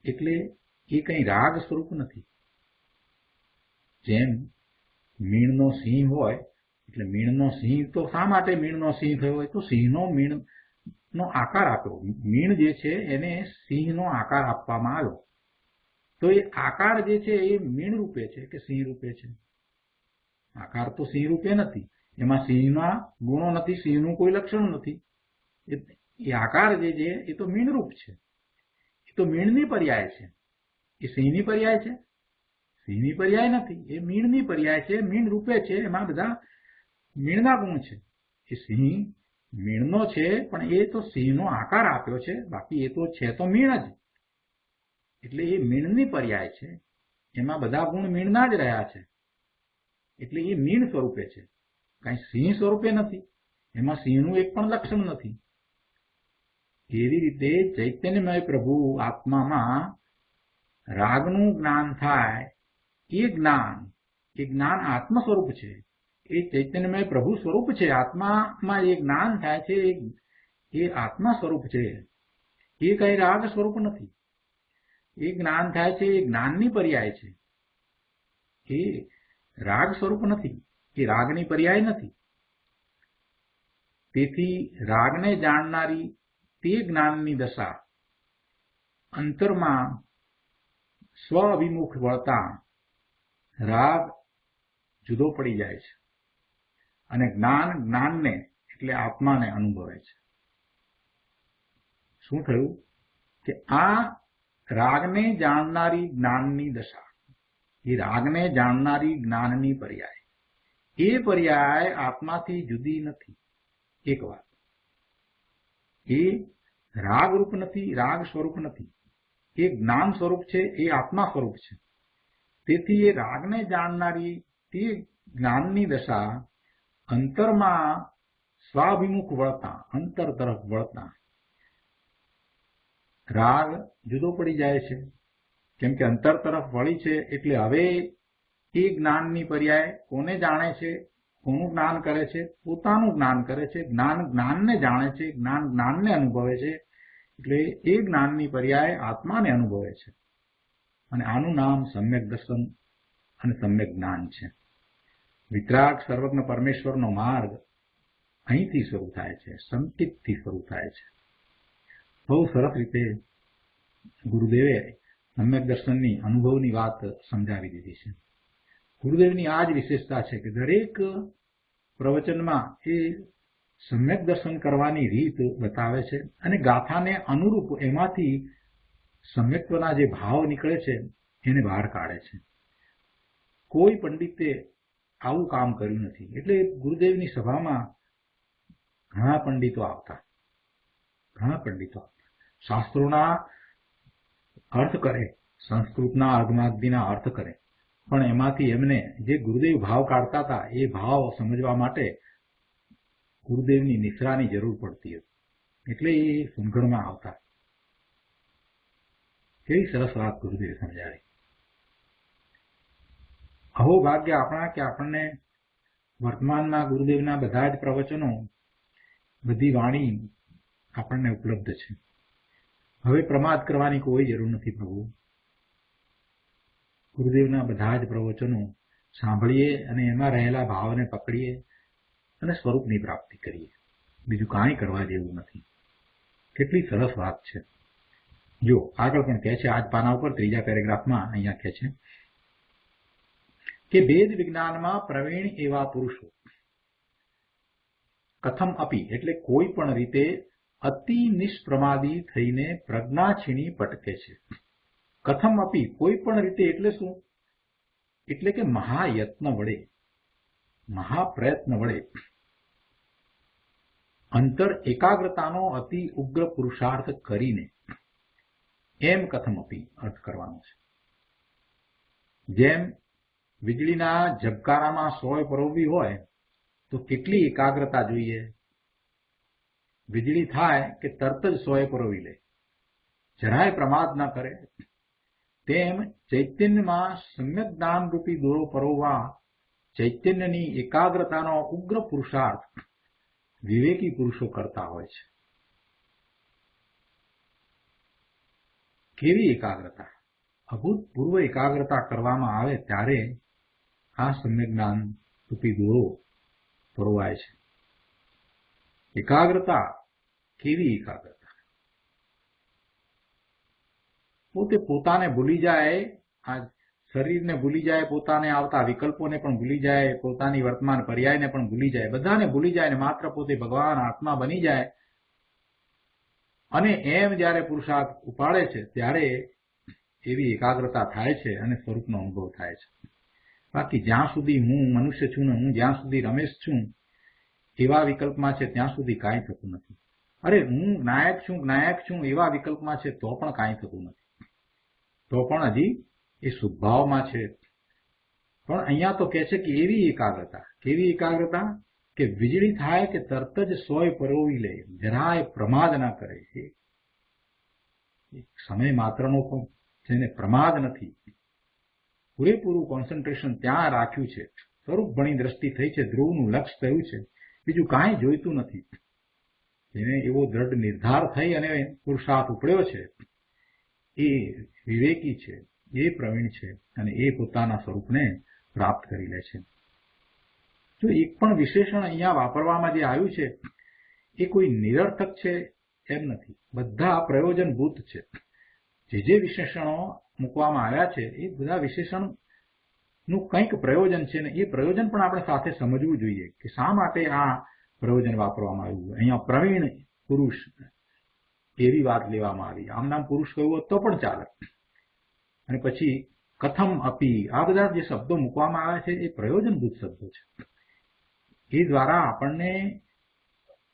એટલે એ કંઈ રાગ સ્વરૂપ નથી. જેમ મીણનો સિંહ હોય એટલે મીણનો સિંહ તો શા માટે મીણનો સિંહ થયો હોય? તો સિંહનો મીણનો આકાર આપ્યો. મીણ જે છે એને સિંહનો આકાર આપવામાં આવ્યો. તો એ આકાર જે છે એ મીણ રૂપે છે કે સિંહ રૂપે છે? આકાર તો સિંહ રૂપે નથી, એમાં સિંહના ગુણો નથી, સિંહનું કોઈ લક્ષણ નથી. એ આકાર જે છે એ તો મીણરૂપ છે, એ તો મીણની પર્યાય છે. એ સિંહની પર્યાય છે? સિંહની પર્યાય નથી, એ મીણની પર્યાય છે, મીણ રૂપે છે. એમાં બધા મીણના ગુણ છે. એ સિંહ મીણનો છે, પણ એ તો સિંહનો આકાર આપ્યો છે, બાકી એ તો છે તો મીણ જ. એટલે એ મીણની પર્યાય છે, એમાં બધા ગુણ મીણના જ રહ્યા છે. એટલે એ મીણ સ્વરૂપે છે, કાંઈ સિંહ સ્વરૂપે નથી. એમાં સિંહનું એક પણ લક્ષણ નથી. એવી રીતે ચૈતન્યમય પ્રભુ આત્મામાં રાગનું જ્ઞાન થાય એ જ્ઞાન આત્મ સ્વરૂપ છે. એ ચૈતન્યમય પ્રભુ સ્વરૂપ છે. આત્મામાં એ જ્ઞાન થાય છે એ આત્મા સ્વરૂપ છે, એ કઈ રાગ સ્વરૂપ નથી. એ જ્ઞાન થાય છે એ જ્ઞાનની પર્યાય છે, એ રાગ સ્વરૂપ નથી, એ રાગની પર્યાય નથી. તેથી રાગને જાણનારી તે જ્ઞાનની દશા અંતરમાં સ્વ અભિમુખ વળતા રાગ જુદો પડી જાય છે અને જ્ઞાનને એટલે આત્માને અનુભવે છે. શું થયું કે આ રાગને જાણનારી જ્ઞાનની દશા, એ રાગને જાણનારી જ્ઞાનની પર્યાય, એ પર્યાય આત્માથી જુદી નથી. એક વાત, એ રાગરૂપ નથી, રાગ સ્વરૂપ નથી, એ જ્ઞાન સ્વરૂપ છે, એ આત્મા સ્વરૂપ છે. તેથી એ રાગને જાણનારી તે જ્ઞાનની દશા અંતરમાં સ્વાભિમુખ વળતા, અંતર તરફ વળતા રાગ જુદો પડી જાય છે. કેમ કે અંતર તરફ વળી છે એટલે હવે એ જ્ઞાનની પર્યાય કોને જાણે છે, કોનું જ્ઞાન કરે છે? પોતાનું જ્ઞાન કરે છે. જ્ઞાન જ્ઞાનને જાણે છે, જ્ઞાન જ્ઞાનને અનુભવે છે. એટલે એ જ્ઞાનની પર્યાય આત્માને અનુભવે છે. અને આનું નામ સમ્યક દર્શન અને સમ્યક જ્ઞાન છે. વિતરાગ સર્વજ્ઞ પરમેશ્વરનો માર્ગ અહીંથી શરૂ થાય છે, સંકિતથી શરૂ થાય છે. બહુ સરસ રીતે ગુરુદેવે સમ્યક દર્શનની અનુભવની વાત સમજાવી દીધી છે. ગુરુદેવની આ જ વિશેષતા છે કે દરેક પ્રવચનમાં એ સમ્યક દર્શન કરવાની રીત બતાવે છે અને ગાથાને અનુરૂપ એમાંથી સમ્યક્ત્વના જે ભાવ નીકળે છે એને બહાર કાઢે છે. કોઈ પંડિતે આવું કામ કર્યું નથી. એટલે ગુરુદેવની સભામાં ઘણા પંડિતો આવતા, શાસ્ત્રોના અર્થ કરે, સંસ્કૃતના અર્ધમાગધીના અર્થ કરે, પણ એમાંથી એમને જે ગુરુદેવ ભાવ કાઢતા હતા એ ભાવ સમજવા માટે ગુરુદેવની નિશ્રાની જરૂર પડતી હતી. એટલે એ સમજણમાં આવતા. કેવી સરસ વાત ગુરુદેવે સમજાવી. અહો ભાગ્ય આપણા કે આપણને વર્તમાનમાં ગુરુદેવના બધા જ પ્રવચનો, બધી વાણી આપણને ઉપલબ્ધ છે. હવે પ્રમાદ કરવાની કોઈ જરૂર નથી. પ્રભુ ગુરુદેવના બધા જ પ્રવચનો સાંભળીએ અને એમાં રહેલા ભાવને પકડીએ અને સ્વરૂપની પ્રાપ્તિ કરીએ. બીજું કાંઈ કરવા જેવું નથી. કેટલી સરસ વાત છે. જો આગળ પણ કહે છે, આજ પાના ઉપર ત્રીજા પેરેગ્રાફમાં અહીંયા કહે છે કે વેદ વિજ્ઞાનમાં પ્રવીણ એવા પુરુષો કથમ અપી એટલે કોઈ પણ રીતે અતિ નિષ્પ્રમાદી થઈને પ્રજ્ઞા છીણી પટકે છે. કથમ અપી કોઈ પણ રીતે એટલે શું? એટલે કે મહાયત્ન વડે, મહાપ્રયત્ન વડે અંતર એકાગ્રતાનો અતિ ઉગ્ર પુરુષાર્થ કરીને એમ કથમપી અર્થ કરવાનો છે. જેમ વીજળીના ઝબકારામાં સોય પરોવવી હોય તો કેટલી એકાગ્રતા જોઈએ? વીજળી થાય કે તરત જ સોય પરોવી લે, જરાય પ્રમાદ ન કરે. તેમ ચૈતન્યમાં સમ્યક જ્ઞાન રૂપી દોરો પરોવવા ચૈતન્યની એકાગ્રતાનો ઉગ્ર પુરુષાર્થ વિવેકી પુરુષો કરતા હોય છે. કેવી એકાગ્રતા? અભૂતપૂર્વ એકાગ્રતા કરવામાં આવે ત્યારે આ સમ્યક જ્ઞાન રૂપી દોરો પરોવાય છે. એકાગ્રતા કેવી એકાગ્રતા? પોતે પોતાને ભૂલી જાય, આ શરીરને ભૂલી જાય, પોતાને આવતા વિકલ્પોને પણ ભૂલી જાય, પોતાની વર્તમાન પર્યાયને પણ ભૂલી જાય, બધાને ભૂલી જાય ને માત્ર પોતે ભગવાન આત્મા બની જાય. અને એમ જ્યારે પુરુષાર્થ ઉપાડે છે ત્યારે એવી એકાગ્રતા થાય છે અને સ્વરૂપનો અનુભવ થાય છે. બાકી જ્યાં સુધી હું મનુષ્ય છું ને હું જ્યાં સુધી રમેશ છું એવા વિકલ્પમાં છે ત્યાં સુધી કાંઈ થતું નથી. અરે હું જ્ઞાયક છું એવા વિકલ્પમાં છે તો પણ કાંઈ થતું નથી, તો પણ હજી એ સુભાવમાં છે. પણ અહીંયા તો કહે છે કે એવી એકાગ્રતા, કેવી એકાગ્રતા કે વીજળી થાય કે તરત જ સોય પરોવી લે, જરાય પ્રમાદ ના કરે. સમય માત્રનો પણ જેને પ્રમાદ નથી, પૂરેપૂરું કોન્સન્ટ્રેશન ત્યાં રાખ્યું છે, સ્વરૂપભણી દ્રષ્ટિ થઈ છે, ધ્રુવનું લક્ષ્ય થયું છે, બીજું કાંઈ જોઈતું નથી. જેને એવો દ્રઢ નિર્ધાર થઈ અને પુરુષાર્થ ઉપડ્યો છે એ વિવેકી છે, એ પ્રવીણ છે અને એ પોતાના સ્વરૂપને પ્રાપ્ત કરી લે છે. જો એક પણ વિશેષણ અહીંયા વાપરવામાં જે આવ્યું છે એ કોઈ નિરર્થક છે એમ નથી, બધા પ્રયોજનભૂત છે. જે વિશેષણો મૂકવામાં આવ્યા છે એ બધા વિશેષણનું કંઈક પ્રયોજન છે ને એ પ્રયોજન પણ આપણે સાથે સમજવું જોઈએ કે શા માટે આ પ્રયોજન વાપરવામાં આવ્યું. અહીંયા પ્રવીણ પુરુષ એવી વાત લેવામાં આવી, આમ નામ પુરુષ કહ્યું હોત તો પણ ચાલે. અને પછી કથમ અપી, આ બધા જે શબ્દો મૂકવામાં આવ્યા છે એ પ્રયોજનભૂત શબ્દો છે. એ દ્વારા આપણને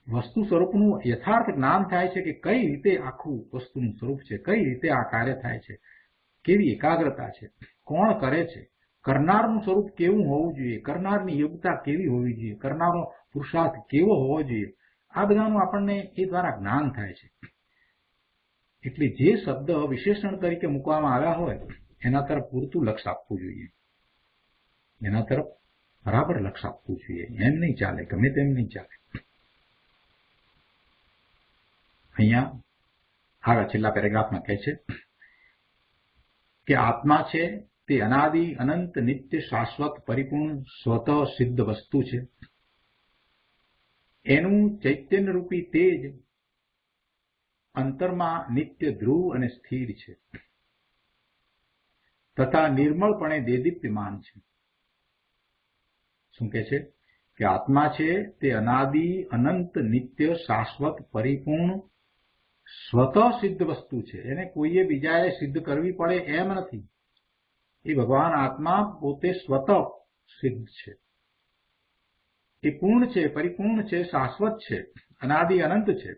વસ્તુ સ્વરૂપનું યથાર્થ જ્ઞાન થાય છે કે કઈ રીતે આખું વસ્તુનું સ્વરૂપ છે, કઈ રીતે આ કાર્ય થાય છે, કેવી એકાગ્રતા છે, કોણ કરે છે, કરનારનું સ્વરૂપ કેવું હોવું જોઈએ, કરનારની યોગ્યતા કેવી હોવી જોઈએ, કરનારનો પુરુષાર્થ કેવો હોવો જોઈએ. આ બધાનું આપણને એ દ્વારા જ્ઞાન થાય છે. એટલે જે શબ્દ વિશેષણ તરીકે મૂકવામાં આવ્યા હોય એના તરફ પૂરતું લક્ષ આપવું જોઈએ, એના તરફ બરાબર લક્ષ આપવું જોઈએ. એમ નહીં ચાલે, ગમે તેમ નહીં ચાલે. અહીંયા આગળ છેલ્લા પેરેગ્રાફમાં કહે છે કે આત્મા છે તે અનાદિ અનંત નિત્ય શાશ્વત પરિપૂર્ણ સ્વતઃ સિદ્ધ વસ્તુ છે. એનું ચૈતન્ય રૂપી તેજ અંતરમાં નિત્ય ધ્રુવ અને સ્થિર છે તથા નિર્મળપણે દેદીપ્યમાન છે. શું કહે છે કે આત્મા છે તે અનાદિ અનંત નિત્ય શાશ્વત પરિપૂર્ણ સ્વતઃ સિદ્ધ વસ્તુ છે. એને કોઈએ બીજાએ સિદ્ધ કરવી પડે એમ નથી. એ ભગવાન આત્મા પોતે સ્વતઃ સિદ્ધ છે. એ પૂર્ણ છે, પરિપૂર્ણ છે, શાશ્વત છે, અનાદિ અનંત છે,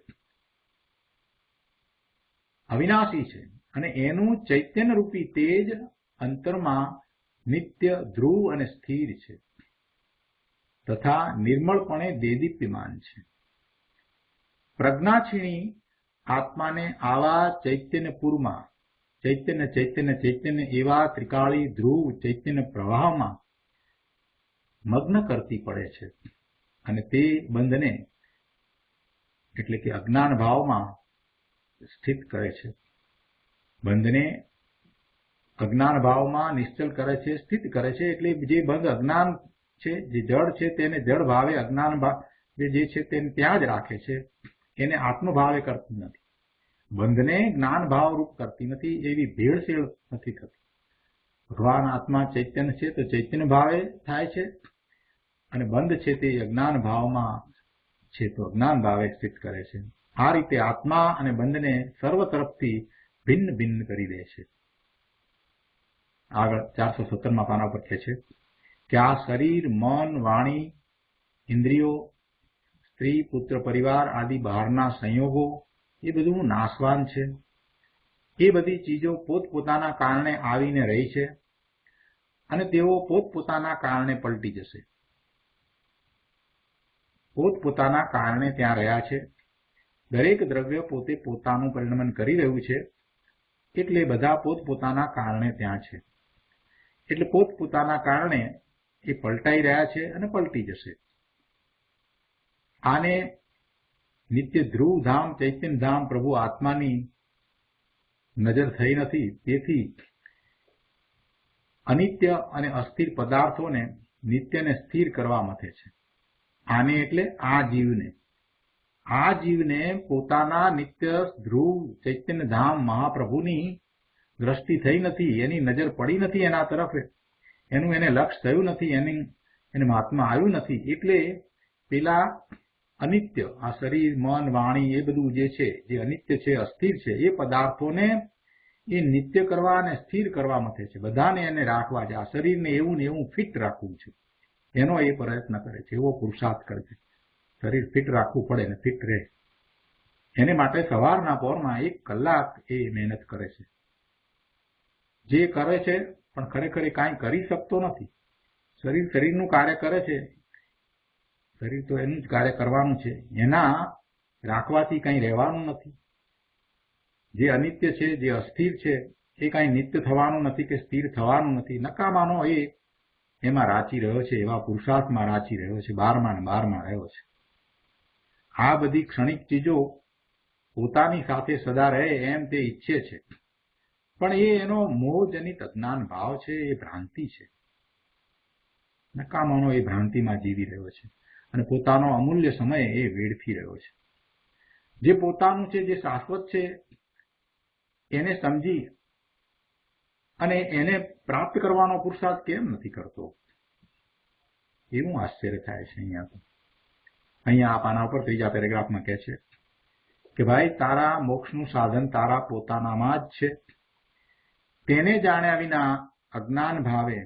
અવિનાશી છે. અને એનું ચૈતન્ય રૂપી તેજ અંતરમાં નિત્ય ધ્રુવ અને સ્થિર છે તથા નિર્મળપણે દેદીપ્યમાન છે. પ્રજ્ઞાક્ષીણી આત્માને આવા ચૈતન્યપુરમાં ચૈતન્ય એવા ત્રિકાળી ધ્રુવ ચૈતન્ય પ્રવાહમાં મગ્ન કરતી પડે છે અને તે બંધને એટલે કે અજ્ઞાન ભાવમાં સ્થિત કરે છે. બંધને અજ્ઞાન ભાવમાં નિશ્ચલ કરે છે, સ્થિત કરે છે. એટલે જે બંધ અજ્ઞાન છે, જે જડ છે તેને જડ ભાવે, અજ્ઞાન ભાવે જે છે તેને ત્યાં જ રાખે છે, એને આત્મભાવે કરતી નથી. બંધને જ્ઞાન ભાવ રૂપ કરતી નથી, એવી ભેળસેળ નથી થતી. ભગવાન આત્મા ચૈતન્ય છે તો ચૈતન્ય ભાવે થાય છે અને બંધ છે તે અજ્ઞાન ભાવમાં છે તો અજ્ઞાન ભાવે સ્થિત કરે છે. આ રીતે આત્મા અને બંધને સર્વ તરફથી ભિન્ન ભિન્ન કરી દે છે. આગળ 417માં પાના પર કહે છે કે આ શરીર, મન, વાણી, ઇન્દ્રિયો, સ્ત્રી, પુત્ર, પરિવાર આદિ બહારના સંયોગો એ બધું નાશવાન છે. એ બધી ચીજો પોતપોતાના કારણે આવીને રહી છે અને તેઓ પોતપોતાના કારણે પલટી જશે. પોતપોતાના કારણે ત્યાં રહ્યા છે. દરેક દ્રવ્ય પોતે પોતાનું પરિણમન કરી રહ્યું છે, એટલે બધા પોતપોતાના કારણે ત્યાં છે. એટલે પોતપોતાના કારણે એ પલટાઈ રહ્યા છે અને પલટી જશે. આને નિત્ય ધ્રુવધામ ચૈતન્યધામ પ્રભુ આત્માની નજર થઈ નથી. તેથી અનિત્ય અને અસ્થિર પદાર્થોને નિત્યને સ્થિર કરવા મથે છે. આને એટલે આ જીવને પોતાના નિત્ય ધ્રુવ ચૈતન્યધામ મહાપ્રભુની દ્રષ્ટિ થઈ નથી, એની નજર પડી નથી એના તરફ, એનું એને લક્ષ થયું નથી, એને મહાત્મા આવ્યું નથી. એટલે પેલા અનિત્ય, આ શરીર, મન, વાણી એ બધું જે છે, જે અનિત્ય છે, અસ્થિર છે, એ પદાર્થોને એ નિત્ય કરવા અને સ્થિર કરવા મથે છે. બધાને એને રાખવા છે. આ શરીરને એવું ને એવું ફિટ રાખવું છે, એનો એ પ્રયત્ન કરે છે, એવો પુરુષાર્થ કરે છે. શરીર ફિટ રાખવું પડે ને ફિટ રહે, એને માટે સવારના પોરમાં 1 કલાક એ મહેનત કરે છે. જે કરે છે પણ ખરેખર કાંઈ કરી શકતો નથી. શરીરનું કાર્ય કરે છે, શરીર તો એનું જ કાર્ય કરવાનું છે, એના રાખવાથી કંઈ રહેવાનું નથી. જે અનિત્ય છે, જે અસ્થિર છે, એ કાંઈ નિત્ય થવાનું નથી કે સ્થિર થવાનું નથી. નકામાનો એ એમાં રાચી રહ્યો છે, એવા પુરુષાર્થમાં રાચી રહ્યો છે, બારમાં ને બારમાં રહ્યો છે. આ બધી ક્ષણિક ચીજો પોતાની સાથે સદા રહે એમ તે ઈચ્છે છે, પણ એ એનો મોહજનિત અજ્ઞાન ભાવ છે, એ ભ્રાંતિ છે. નકામાનો એ ભ્રાંતિમાં જીવી રહ્યો છે અને પોતાનો અમૂલ્ય સમય એ વેડફી રહ્યો છે. જે પોતાનું છે, જે શાશ્વત છે, એને સમજી અને એને પ્રાપ્ત કરવાનો પુરુષાર્થ કેમ નથી કરતો? એવું આશ્ચર્ય થાય છે. અહીંયા આ પાના ઉપર 3જા પેરેગ્રાફમાં કહે છે કે ભાઈ, તારા મોક્ષનું સાધન તારા પોતાનામાં જ છે. તેને જાણ્યા વિના અજ્ઞાન ભાવે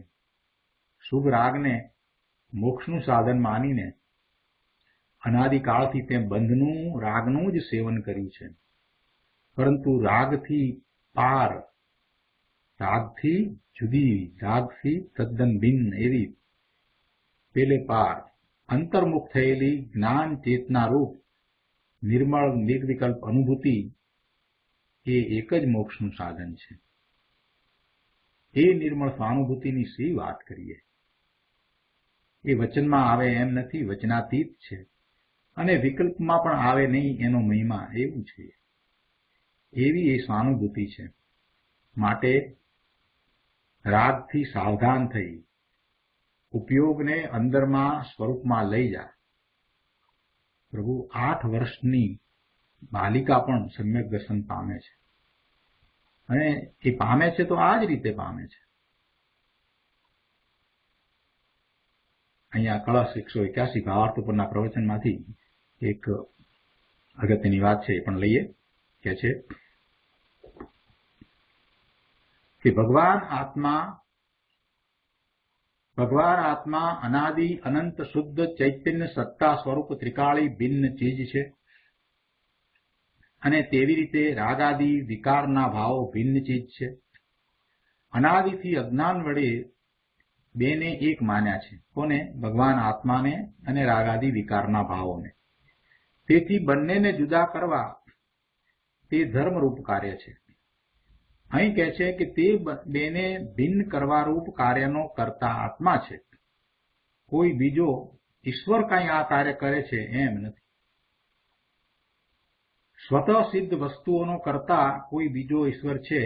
શુભ રાગને મોક્ષનું સાધન માનીને અનાદિકાળથી તે બંધનું, રાગનું જ સેવન કર્યું છે. પરંતુ રાગથી પાર, રાગથી જુદી, રાગથી તદ્દન ભિન્ન એવી પેલે પાર અંતર્મુખ થયેલી જ્ઞાન ચેતના રૂપ નિર્મળ નિર્વિકલ્પ અનુભૂતિ એ એક જ મોક્ષનું સાધન છે. એ નિર્મળ સ્વાનુભૂતિની શી વાત કરીએ? એ વચનમાં આવે એમ નથી, વચનાતીત છે અને વિકલ્પમાં પણ આવે નહીં. એનો મહિમા એવું છે, એવી એ સ્વાનુભૂતિ છે. માટે રાગથી સાવધાન થઈ ઉપયોગને અંદરમાં સ્વરૂપમાં લઈ જા. પ્રભુ 8 વર્ષની બાલિકા પણ સમ્યક દર્શન પામે છે અને એ પામે છે તો આ જ રીતે પામે છે. અહીંયા કળશ 181 ભાવાર્થ ઉપરના પ્રવચનમાંથી એક અગત્યની વાત છે, એ પણ લઈએ. કે છે કે ભગવાન આત્મા અનાદિ અનંત શુદ્ધ ચૈતન્ય સત્તા સ્વરૂપ ત્રિકાળી ભિન્ન ચીજ છે અને તેવી રીતે રાગાદિ વિકારના ભાવો ભિન્ન ચીજ છે. અનાદિથી અજ્ઞાન વડે બેને એક માન્યા છે. કોને? ભગવાન આત્માને અને રાગાદિ વિકારના ભાવોને. તેથી બંનેને જુદા કરવા તે ધર્મરૂપ કાર્ય છે. અહીં કહે છે કે તે બેને ભિન્ન કરવા રૂપ કાર્યનો કરતા આત્મા છે. કોઈ બીજો ઈશ્વર કાંઈ આ કાર્ય કરે છે એમ નથી. સ્વતઃ સિદ્ધ વસ્તુઓનો કરતા કોઈ બીજો ઈશ્વર છે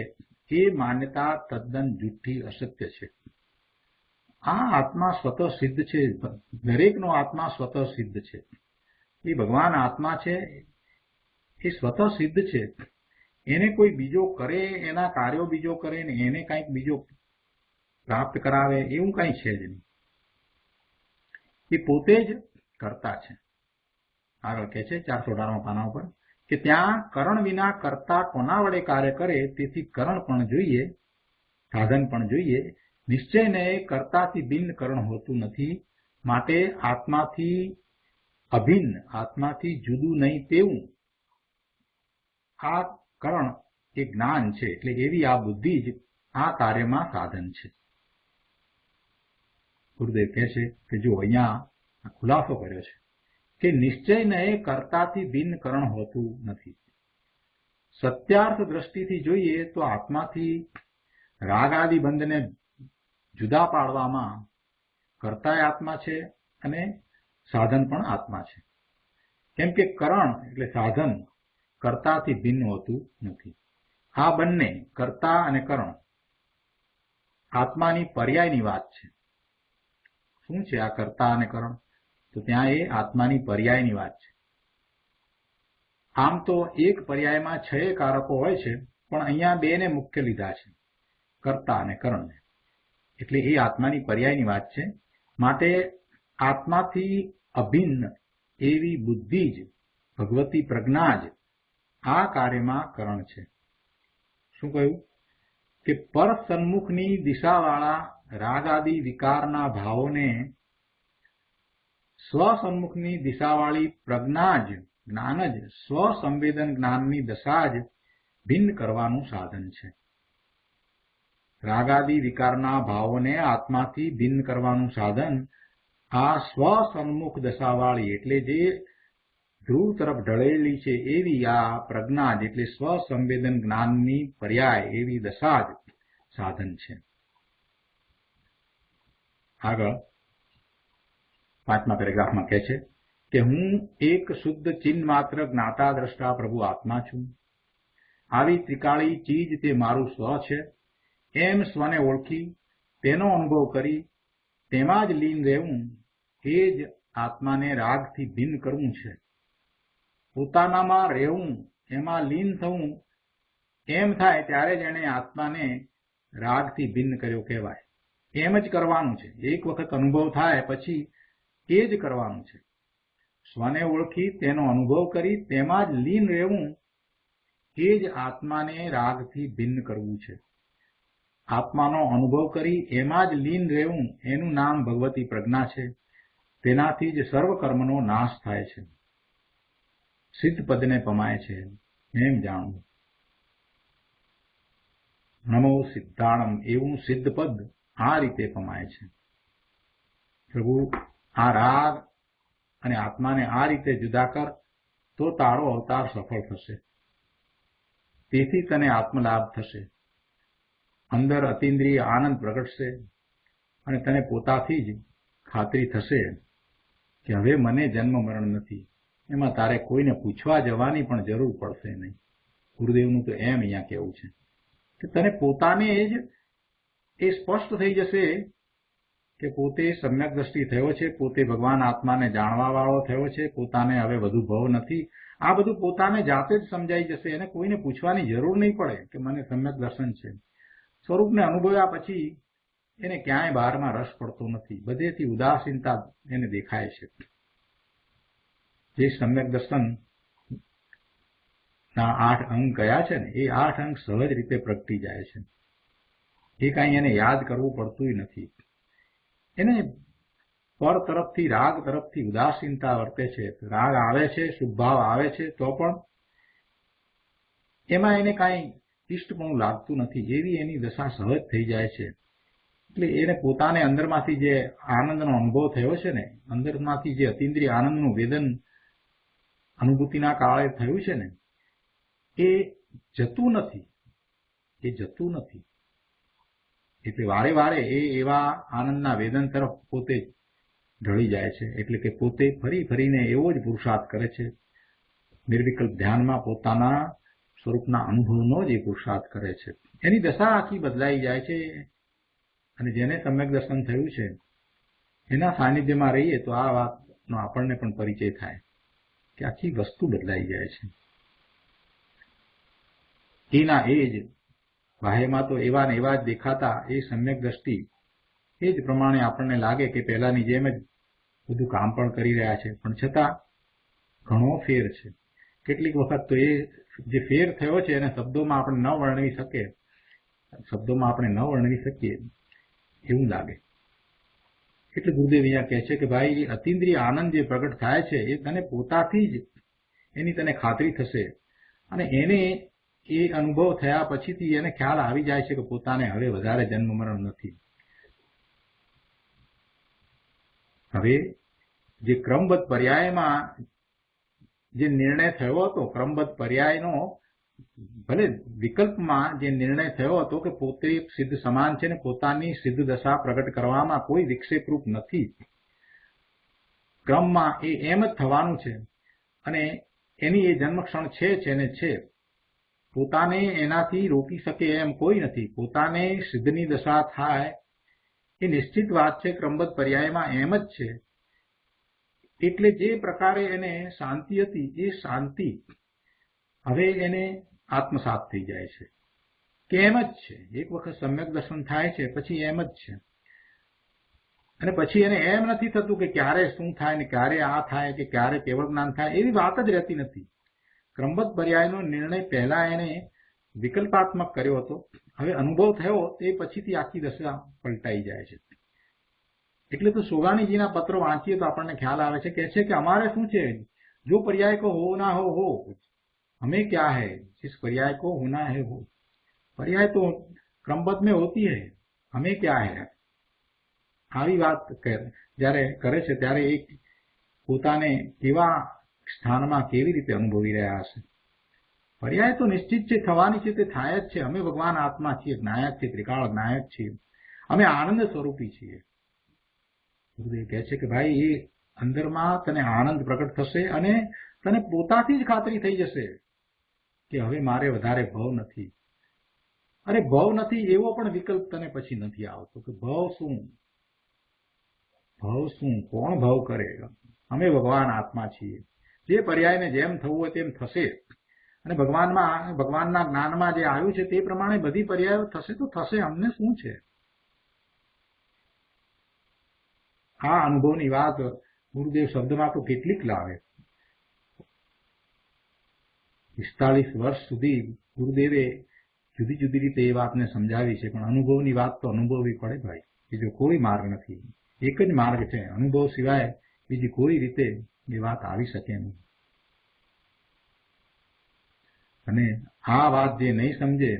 એ માન્યતા તદ્દન જુઠ્ઠી, અસત્ય છે. આ આત્મા સ્વતઃ સિદ્ધ છે. દરેકનો આત્મા સ્વતઃ સિદ્ધ છે. એ ભગવાન આત્મા છે, એ સ્વતઃ સિદ્ધ છે. એને કોઈ બીજો કરે, એના કાર્યો બીજો કરે ને એને કંઈક બીજો પ્રાપ્ત કરાવે એવું કંઈ છે જ નહીં. એ પોતે જ કરતા છે. આગળ કહે છે 418 પાના ઉપર કે ત્યાં કરણ વિના કરતા કોના વડે કાર્ય કરે, તેથી કરણ પણ જોઈએ, સાધન પણ જોઈએ, નિશ્ચયને કર્તાથી ભિન્ન કરણ હોતું નથી, માટે આત્માથી અભિન્ન, આત્માથી જુદું નહીં તેવું આ કરણ એ જ્ઞાન છે. એટલે એવી આ બુદ્ધિ જ આ કાર્યમાં સાધન છે. ગુરુદેવ કહે છે કે જો અહીંયા ખુલાસો કર્યો છે કે નિશ્ચયને કર્તાથી ભિન્ન કરણ હોતું નથી. સત્યાર્થ દ્રષ્ટિથી જોઈએ તો આત્માથી રાગ આદિ બંધને જુદા પાડવામાં કર્તા આત્મા છે અને સાધન પણ આત્મા છે. કેમ કે કરણ એટલે સાધન કર્તાથી ભિન્ન હોતું નથી. આ બંને કર્તા અને કરણ આત્માની પર્યાયની વાત છે. શું છે આ કર્તા અને કરણ? તો ત્યાં એ આત્માની પર્યાયની વાત છે. આમ તો એક પર્યાયમાં 6 કારકો હોય છે, પણ અહીંયા 2 ને મુખ્ય લીધા છે, કર્તા અને કરણને. એટલે એ આત્માની પર્યાયની વાત છે. માટે આત્માથી અભિન્ન એવી બુદ્ધિ જ, ભગવતી પ્રજ્ઞા જ આ કાર્યમાં કરણ છે. શું કહ્યું કે પર સન્મુખની દિશાવાળા રાગ આદિ વિકારના ભાવોને સ્વસન્મુખની દિશાવાળી પ્રજ્ઞા જ, જ્ઞાન જ, સ્વસંવેદન જ્ઞાનની દશા જ ભિન્ન કરવાનું સાધન છે. રાગ આદિ વિકારના ભાવોને આત્માથી ભિન્ન કરવાનું સાધન આ સ્વસન્મુખ દશાવાળી, એટલે જે ધ્રુવ તરફ ઢળેલી છે એવી આ પ્રજ્ઞા જ, એટલે સ્વસંવેદન જ્ઞાનની પર્યાય એવી દશા જ સાધન છે. આગળ 5મા પેરેગ્રાફમાં કહે છે કે હું એક શુદ્ધ ચિન્હ માત્ર જ્ઞાતા દ્રષ્ટા પ્રભુ આત્મા છું. આવી ત્રિકાળી ચીજ તે મારું સ્વ છે એમ સ્વને ઓળખી તેનો અનુભવ કરી તેમાં જ લીન રહેવું એ જ આત્માને રાગથી ભિન્ન કરવું છે. પોતાનામાં રહેવું, એમાં લીન થવું એમ થાય ત્યારે જ એણે આત્માને રાગથી ભિન્ન કર્યો કહેવાય. એમ જ કરવાનું છે. એક વખત અનુભવ થાય પછી એ જ કરવાનું છે. સ્વને ઓળખી તેનો અનુભવ કરી તેમાં જ લીન રહેવું એ જ આત્માને રાગથી ભિન્ન કરવું છે. આત્માનો અનુભવ કરી એમાં જ લીન રહેવું એનું નામ ભગવતી પ્રજ્ઞા છે. તેનાથી જ સર્વ કર્મનો નાશ થાય છે, સિદ્ધ પદને પમાય છે એમ જાણવું. નમો સિદ્ધાણમ એવું સિદ્ધ પદ આ રીતે પમાય છે. પ્રભુ આ રાગ અને આત્માને આ રીતે જુદા કર તો તારો અવતાર સફળ થશે. તેથી તને આત્મલાભ થશે, અંદર અતિન્દ્રિય આનંદ પ્રગટશે અને તને પોતાથી જ ખાતરી થશે કે હવે મને જન્મ મરણ નથી. એમાં તારે કોઈને પૂછવા જવાની પણ જરૂર પડશે નહીં. ગુરુદેવનું તો એમ અહીંયા કહેવું છે કે તને પોતાને જ એ સ્પષ્ટ થઈ જશે કે પોતે સમ્યક દ્રષ્ટિ થયો છે, પોતે ભગવાન આત્માને જાણવા વાળો થયો છે, પોતાને હવે વધુ ભવ નથી. આ બધું પોતાને જાતે જ સમજાઈ જશે. એને કોઈને પૂછવાની જરૂર નહીં પડે કે મને સમ્યક દર્શન છે. સ્વરૂપને અનુભવ્યા પછી એને ક્યાંય બહારમાં રસ પડતો નથી. બધેથી ઉદાસીનતા એને દેખાય છે. જે સમ્યક દર્શન ના 8 અંગ કયા છે ને, એ 8 અંગ સહજ રીતે પ્રગટી જાય છે. એ કાંઈ એને યાદ કરવું પડતું નથી. એને પર તરફથી, રાગ તરફથી ઉદાસીનતા વર્તે છે. રાગ આવે છે, શુભ ભાવ આવે છે તો પણ એમાં એને કાંઈ ઇષ્ટપણું લાગતું નથી. એવી એની દશા સહજ થઈ જાય છે. એટલે એને પોતાને અંદરમાંથી જે આનંદનો અનુભવ થયો છે ને, અંદરમાંથી જે અતિન્દ્રિય આનંદનું વેદન અનુભૂતિના કાળે થયું છે ને, એ જતું નથી. એ જતું નથી. એટલે વારે વારે એ એવા આનંદના વેદન તરફ પોતે ઢળી જાય છે. એટલે કે પોતે ફરી ફરીને એવો જ પુરુષાર્થ કરે છે. નિર્વિકલ્પ ધ્યાનમાં પોતાના સ્વરૂપના અનુભવનો જ એ પુરુષાર્થ કરે છે. એની દશા આખી બદલાઈ જાય છે. અને જેને સમ્યક દર્શન થયું છે એના સાનિધ્યમાં રહીએ તો આ વાતનો આપણને પણ પરિચય થાય કે આખી વસ્તુ બદલાઈ જાય છે. એના એ જ બાહ્યમાં તો એવા ને એવા જ દેખાતા એ સમ્યક દ્રષ્ટિ એ જ પ્રમાણે આપણને લાગે કે પહેલાની જેમ જ બધું કામ પણ કરી રહ્યા છે, પણ છતાં ઘણો ફેર છે. કેટલીક વખત તો એ જે ફેર થયો છે એને શબ્દોમાં આપણે ન વર્ણવી શકીએ. એવું લાગે. એટલે ગુરુદેવ અહીંયા કહે છે કે ભાઈ અતિન્દ્રિય આનંદ જે પ્રગટ થાય છે એ તને પોતાથી જ એની તને ખાતરી થશે અને એને એ અનુભવ થયા પછીથી એને ખ્યાલ આવી જાય છે કે પોતાને હવે વધારે જન્મ મરણ નથી. હવે જે ક્રમબદ્ધ પર્યાયમાં જે નિર્ણય થયો હતો, ક્રમબદ્ધ પર્યાયનો ભલે વિકલ્પમાં જે નિર્ણય થયો હતો કે પોતે સિદ્ધ સમાન છે ને પોતાની સિદ્ધ દશા પ્રગટ કરવામાં કોઈ વિક્ષેપરૂપ નથી, ક્રમમાં એ એમ જ થવાનું છે અને એની એ જન્મક્ષણ છે ને છે. પોતાને એનાથી રોકી શકે એમ કોઈ નથી. પોતાને સિદ્ધની દશા થાય એ નિશ્ચિત વાત છે. ક્રમબદ્ધ પર્યાયમાં એમ જ છે. એટલે જે પ્રકારે એને શાંતિ હતી એ શાંતિ હવે એને આત્મસાત થઈ જાય છે કે એમ જ છે. એક વખત સમ્યક દર્શન થાય છે પછી એમ જ છે અને પછી એને એમ નથી થતું કે ક્યારે શું થાય ને ક્યારે આ થાય કે ક્યારે કેવળ જ્ઞાન થાય, એવી વાત જ રહેતી નથી. ક્રમબદ્ધ પર્યાયનો નિર્ણય પહેલા એને વિકલ્પાત્મક કર્યો હતો, હવે અનુભવ થયો તે પછીથી આખી દશા પલટાઈ જાય છે. એટલે તો સોગાણીજીના પત્રો વાંચીએ તો આપણને ખ્યાલ આવે છે. કહે છે કે અમારે શું છે, જો पर्याय को हो ना हो हमें क्या है, जिस पर्याय को होना है हो. पर्याय तो क्रमबद्ध में होती है, हमें क्या है. આવી વાત જ્યારે કરે છે ત્યારે એક પોતાને કેવા સ્થાનમાં કેવી રીતે અનુભવી રહ્યા હશે. પર્યાય તો નિશ્ચિત છે, થવાની છે, તે થાય જ છે. અમે ભગવાન આત્મા છીએ, જ્ઞાયક છીએ, ત્રિકાળ જ્ઞાયક છીએ, અમે આનંદ સ્વરૂપી છીએ. ગુરુદેવ કહે છે કે ભાઈ એ અંદરમાં તને આનંદ પ્રગટ થશે અને તને પોતાથી જ ખાતરી થઈ જશે કે હવે મારે વધારે ભવ નથી. અરે ભવ નથી એવો પણ વિકલ્પ તને પછી નથી આવતો કે ભવ શું, કોણ ભવ કરે. અમે ભગવાન આત્મા છીએ. જે પર્યાયને જેમ થવું હોય તેમ થશે અને ભગવાનના જ્ઞાનમાં જે આવ્યું છે તે પ્રમાણે બધી પર્યાયો થશે તો થશે. અમને શું છે. આ અનુભવની વાત ગુરુદેવ શબ્દમાં તો કેટલીક લાવે. 45 વર્ષ સુધી ગુરુદેવે જુદી જુદી રીતે એ વાતને સમજાવી છે, પણ અનુભવની વાત તો અનુભવવી પડે ભાઈ. બીજો કોઈ માર્ગ નથી. એક જ માર્ગ છે, અનુભવ સિવાય બીજી કોઈ રીતે એ વાત આવી શકે નહીં. અને આ વાત જે નહીં સમજે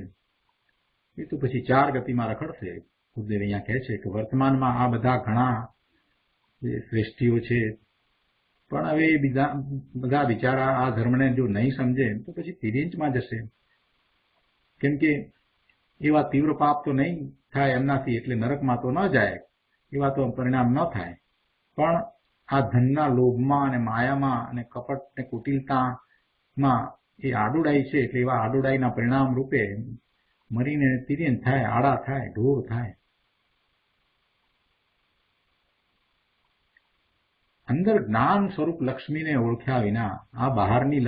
એ તો પછી ચાર ગતિમાં રખડશે. ગુરુદેવ અહીંયા કહે છે કે વર્તમાનમાં આ બધા ઘણા શ્રેષ્ઠીઓ છે, પણ હવે બધા બિચારા આ ધર્મને જો નહીં સમજે તો પછી તિર્યંચમાં જશે. કેમ કે એવા તીવ્ર પાપ તો નહીં થાય એમનાથી, એટલે નરકમાં તો ન જાય, એવા તો પરિણામ ન થાય. પણ આ ધનના લોભમાં અને માયામાં અને કપટ ને કુટિલતામાં એ આડોડાઈ છે, એટલે એવા આડોડાઈના પરિણામ રૂપે મરીને તિર્યંચ થાય, આડા થાય, ઢોર થાય. અંદર જ્ઞાન સ્વરૂપ લક્ષ્મીને ઓળખ્યા વિના આ બહારની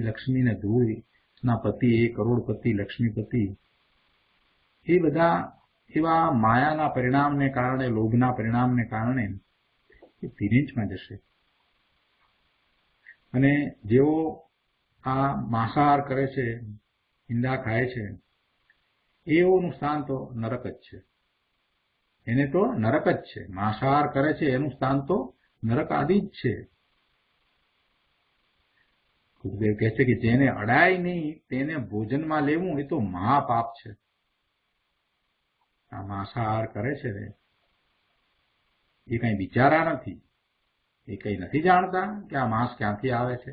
લક્ષ્મીને ધૂળના પતિ, એ કરોડપતિ, લક્ષ્મીપતિ, એ બધા એવા માયાના પરિણામને કારણે, લોભના પરિણામને કારણે એ તિર્યંચમાં જશે. અને જેઓ આ માંસાહાર કરે છે, ઈંડા ખાય છે, એઓનું સ્થાન તો નરક જ છે. એને તો નરક જ છે. માંસાહાર કરે છે એનું સ્થાન તો નરક આદિ જ છે. ગુરુદેવ કહે છે કે જેને અડાય નહીં તેને ભોજનમાં લેવું એ તો મહાપાપ છે. આ માંસાહાર કરે છે ને એ કઈ બિચારા નથી, એ કઈ નથી જાણતા કે આ માંસ ક્યાંથી આવે છે.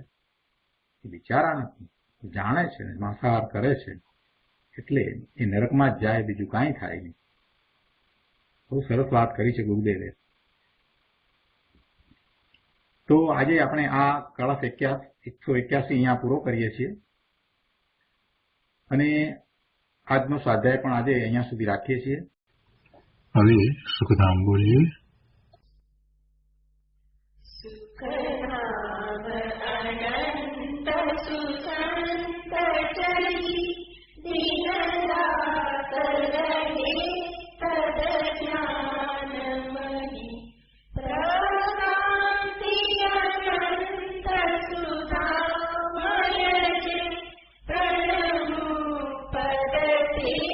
એ બિચારા નથી, જાણે છે ને માંસાહાર કરે છે એટલે એ નરકમાં જ જાય, બીજું કાંઈ થાય નહીં. બહુ સરસ વાત કરી છે ગુરુદેવે. તો આજે આપણે આ કળશ 181 અહીંયા પૂરો કરીએ છીએ અને આજનો સ્વાધ્યાય પણ આજે અહીંયા સુધી રાખીએ છીએ. હવે સુખધામ બોલીએ. Thank you.